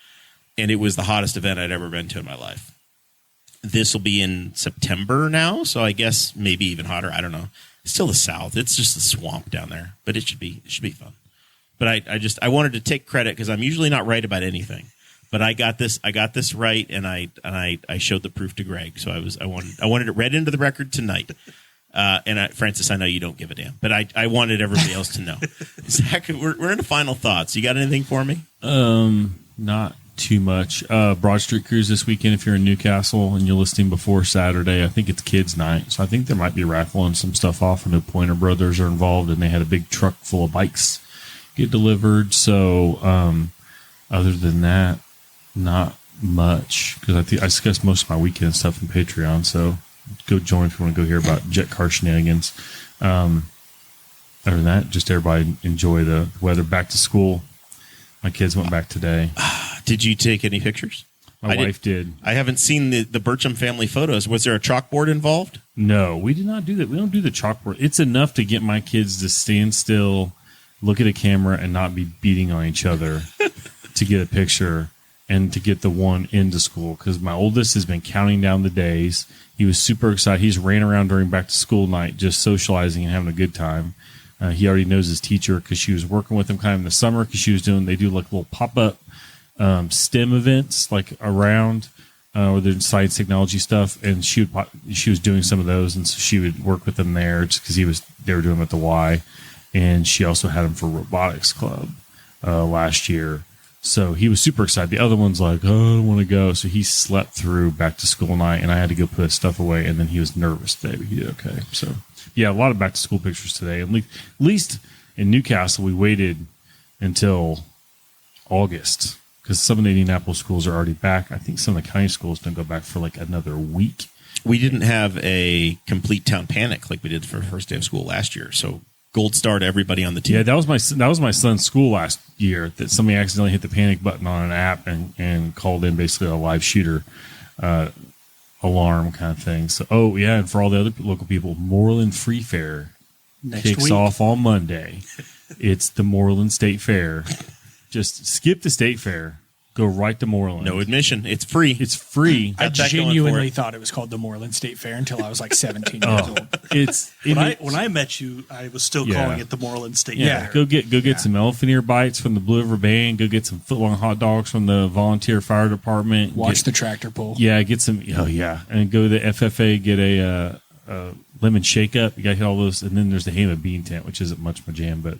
Speaker 2: and it was the hottest event I'd ever been to in my life. This will be in September now, so I guess maybe even hotter. I don't know. It's still the South. It's just a swamp down there, but it should be fun. But I wanted to take credit, because I'm usually not right about anything. But I got this right, and I showed the proof to Greg. So I wanted it read into the record tonight. Francis, I know you don't give a damn, but I wanted everybody else to know. Zach, we're into final thoughts. You got anything for me?
Speaker 3: Not too much. Broad Street Cruise this weekend. If you're in Newcastle and you're listening before Saturday, I think it's kids' night, so I think there might be raffling some stuff off. I know Pointer Brothers are involved, and they had a big truck full of bikes get delivered. So other than that, not much, because I discussed most of my weekend stuff in Patreon, so go join if you want to go hear about jet car shenanigans. Other than that, just everybody enjoy the weather. Back to school. My kids went back today.
Speaker 2: Did you take any pictures?
Speaker 3: My wife did.
Speaker 2: I haven't seen the Burcham family photos. Was there a chalkboard involved?
Speaker 3: No, we did not do that. We don't do the chalkboard. It's enough to get my kids to stand still, look at a camera, and not be beating on each other to get a picture. And to get the one into school, because my oldest has been counting down the days. He was super excited. He's ran around during back to school night, just socializing and having a good time. He already knows his teacher, because she was working with him kind of in the summer, because they do like little pop-up STEM events like around where they're science technology stuff, and she was doing some of those, and so she would work with them there just because they were doing them at the Y, and she also had him for robotics club last year. So he was super excited. The other one's like, oh, I don't want to go. So he slept through back to school night, and I had to go put his stuff away. And then he was nervous today, but he did okay. So yeah, a lot of back to school pictures today. At least in Newcastle, we waited until August, because some of the Indianapolis schools are already back. I think some of the county schools don't go back for like another week.
Speaker 2: We didn't have a complete town panic like we did for the first day of school last year. So gold star to everybody on the team.
Speaker 3: Yeah, that was my son's school last year, that somebody accidentally hit the panic button on an app and called in basically a live shooter alarm kind of thing. So, and for all the other local people, Moreland Free Fair kicks off on Monday. It's the Moreland State Fair. Just skip the state fair. Go right to Moreland.
Speaker 2: No admission. It's free.
Speaker 3: It's free.
Speaker 5: I genuinely thought it was called the Moreland State Fair until I was like 17 years old.
Speaker 4: When I met you, I was still calling it the Moreland State Fair.
Speaker 3: Go get some elephant ear bites from the Blue River Band. Go get some footlong hot dogs from the volunteer fire department.
Speaker 5: Watch the tractor pull.
Speaker 3: Yeah, get some. And go to the FFA. Get a lemon shake up. You got to hit all those, and then there's the ham and bean tent, which isn't much my jam, but.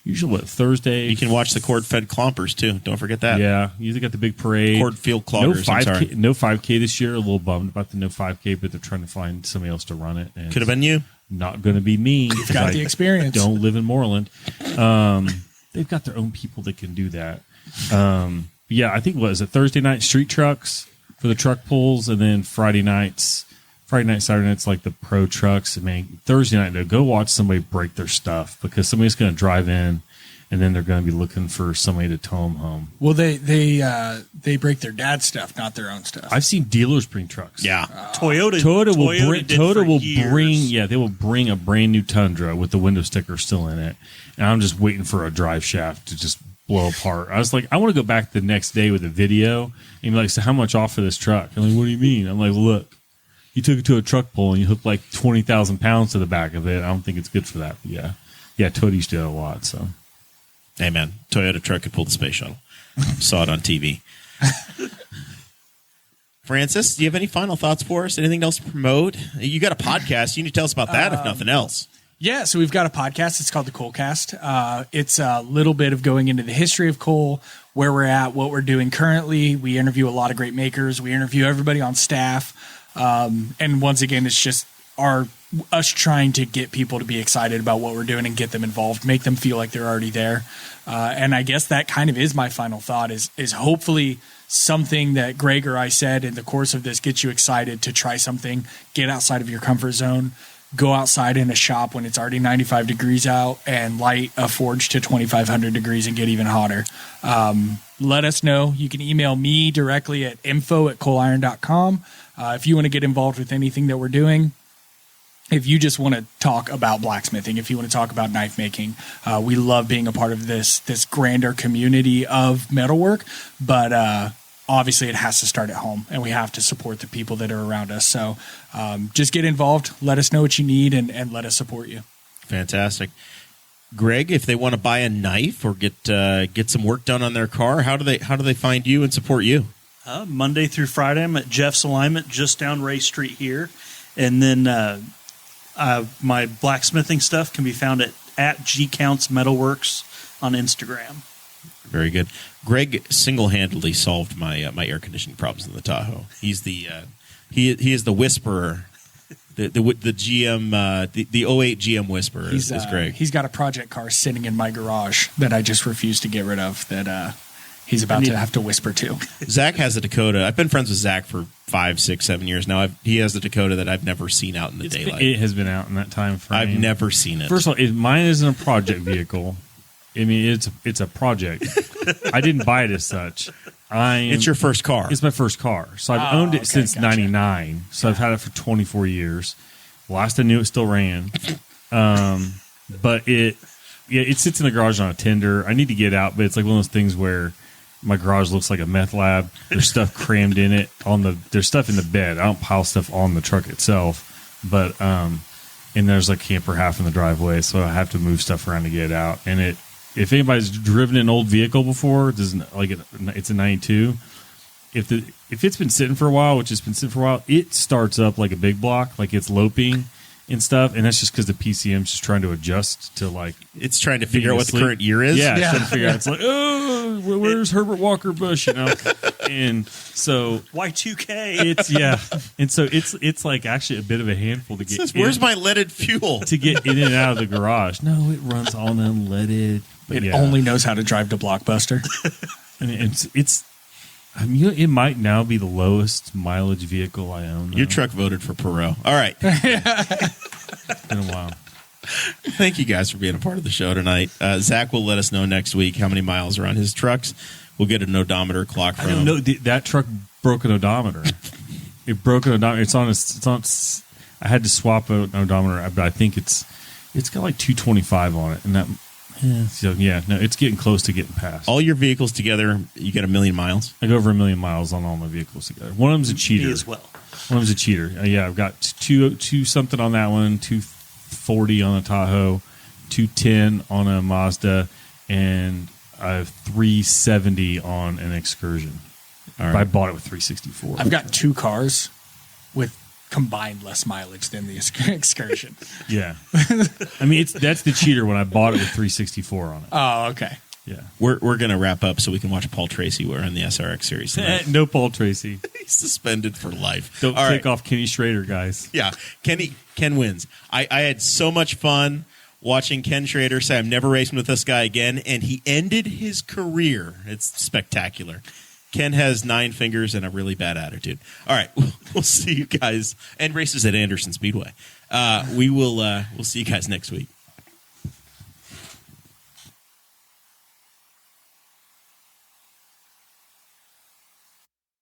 Speaker 3: Usually, Thursday?
Speaker 2: You can watch the cord-fed clompers, too. Don't forget that.
Speaker 3: Yeah. You got the big parade.
Speaker 2: Cord-field cloggers,
Speaker 3: No 5K this year. A little bummed about the no 5K, but they're trying to find somebody else to run it.
Speaker 2: Could have been you.
Speaker 3: Not going to be me.
Speaker 5: You've got the experience.
Speaker 3: Don't live in Moreland. They've got their own people that can do that. I think, Thursday night street trucks for the truck pulls, and then Friday night, Saturday nights, like the pro trucks. I mean, Thursday night, though, go watch somebody break their stuff, because somebody's going to drive in and then they're going to be looking for somebody to tow them home.
Speaker 5: Well, they break their dad's stuff, not their own stuff.
Speaker 3: I've seen dealers bring trucks.
Speaker 2: Yeah.
Speaker 4: Toyota
Speaker 3: Toyota will bring a brand new Tundra with the window sticker still in it, and I'm just waiting for a drive shaft to just blow apart. I was like, I want to go back the next day with a video and be like, so how much off for this truck? I'm like, what do you mean? I'm like, look, you took it to a truck pull and you hooked like 20,000 pounds to the back of it. I don't think it's good for that. But yeah, Toyota used to do that a lot. So,
Speaker 2: hey man, Toyota truck could pull the space shuttle. Saw it on TV. Francis, do you have any final thoughts for us? Anything else to promote? You got a podcast. You need to tell us about that, if nothing else.
Speaker 5: Yeah, so we've got a podcast. It's called the Coalcast. It's a little bit of going into the history of coal, where we're at, what we're doing currently. We interview a lot of great makers. We interview everybody on staff. And once again, it's just us trying to get people to be excited about what we're doing and get them involved, make them feel like they're already there. And I guess that kind of is my final thought is hopefully something that Greg or I said in the course of this gets you excited to try something, get outside of your comfort zone, go outside in a shop when it's already 95 degrees out and light a forge to 2,500 degrees and get even hotter. Let us know. You can email me directly at info@coaliron.com. If you want to get involved with anything that we're doing, if you just want to talk about blacksmithing, if you want to talk about knife making, we love being a part of this grander community of metalwork, but obviously it has to start at home and we have to support the people that are around us. So just get involved, let us know what you need, and let us support you.
Speaker 2: Fantastic. Greg, if they want to buy a knife or get some work done on their car, how do they find you and support you?
Speaker 4: Monday through Friday, I'm at Jeff's Alignment just down Ray Street here. And then my blacksmithing stuff can be found at G Kountz Metalworks on Instagram.
Speaker 2: Very good. Greg single-handedly solved my my air conditioning problems in the Tahoe. He's the he is the whisperer, the GM the 08 GM whisperer is Greg.
Speaker 5: He's got a project car sitting in my garage that I just refuse to get rid of. That he's about to have to whisper to.
Speaker 2: Zach has a Dakota. I've been friends with Zach for 5, 6, 7 years now. He has the Dakota that I've never seen out in the daylight.
Speaker 3: It has been out in that time frame.
Speaker 2: I've never seen it.
Speaker 3: First of all, mine isn't a project vehicle. I mean, it's a project. I didn't buy it as such.
Speaker 2: It's your first car.
Speaker 3: It's my first car. So I've owned it since '99. So I've had it for 24 years. Last I knew, it still ran. But it sits in the garage on a tender. I need to get out, but it's like one of those things where my garage looks like a meth lab. There's stuff crammed in it. There's stuff in the bed. I don't pile stuff on the truck itself, but and there's like camper half in the driveway, so I have to move stuff around to get it out. And if anybody's driven an old vehicle before, it's a 92. If it's been sitting for a while, which it's been sitting for a while, it starts up like a big block, like it's loping and stuff, and that's just because the PCM's just trying to adjust to like
Speaker 2: it's trying to figure out what the current year is.
Speaker 3: Yeah, it's trying to figure out. It's like, oh, where's Herbert Walker Bush, And so
Speaker 4: Y2K.
Speaker 3: and so it's like actually a bit of a handful to get.
Speaker 2: Where's my leaded fuel
Speaker 3: to get in and out of the garage? No, it runs on unleaded. But
Speaker 5: it only knows how to drive to Blockbuster.
Speaker 3: And it's. I mean, it might now be the lowest mileage vehicle I own.
Speaker 2: Your truck voted for Perot. All right.
Speaker 3: It's been a while.
Speaker 2: Thank you guys for being a part of the show tonight. Zach will let us know next week how many miles are on his trucks. We'll get an odometer clock from him.
Speaker 3: No, that truck broke an odometer. It broke an odometer. It's on. I had to swap an odometer, but I think it's got like 225 on it, and that. It's getting close to getting past.
Speaker 2: All your vehicles together, you get 1 million miles?
Speaker 3: I go over 1 million miles on all my vehicles together. One of them's a cheater.
Speaker 4: Me as well.
Speaker 3: One of them's a cheater. I've got two something on that one, 240 on a Tahoe, 210 on a Mazda, and I have 370 on an Excursion. All right. I bought it with 364.
Speaker 5: I've got 2 cars with combined less mileage than the Excursion.
Speaker 3: Yeah. I mean, that's the cheater when I bought it with 364 on it.
Speaker 5: Oh, okay.
Speaker 3: Yeah.
Speaker 2: We're going to wrap up so we can watch Paul Tracy. We're in the SRX series tonight.
Speaker 3: No Paul Tracy.
Speaker 2: He's suspended for life.
Speaker 3: Don't take off Kenny Schrader, guys.
Speaker 2: Yeah. Ken wins. I had so much fun watching Ken Schrader say, I'm never racing with this guy again, and he ended his career. It's spectacular. Ken has 9 fingers and a really bad attitude. All right, we'll see you guys, and races at Anderson Speedway. We'll see you guys next week.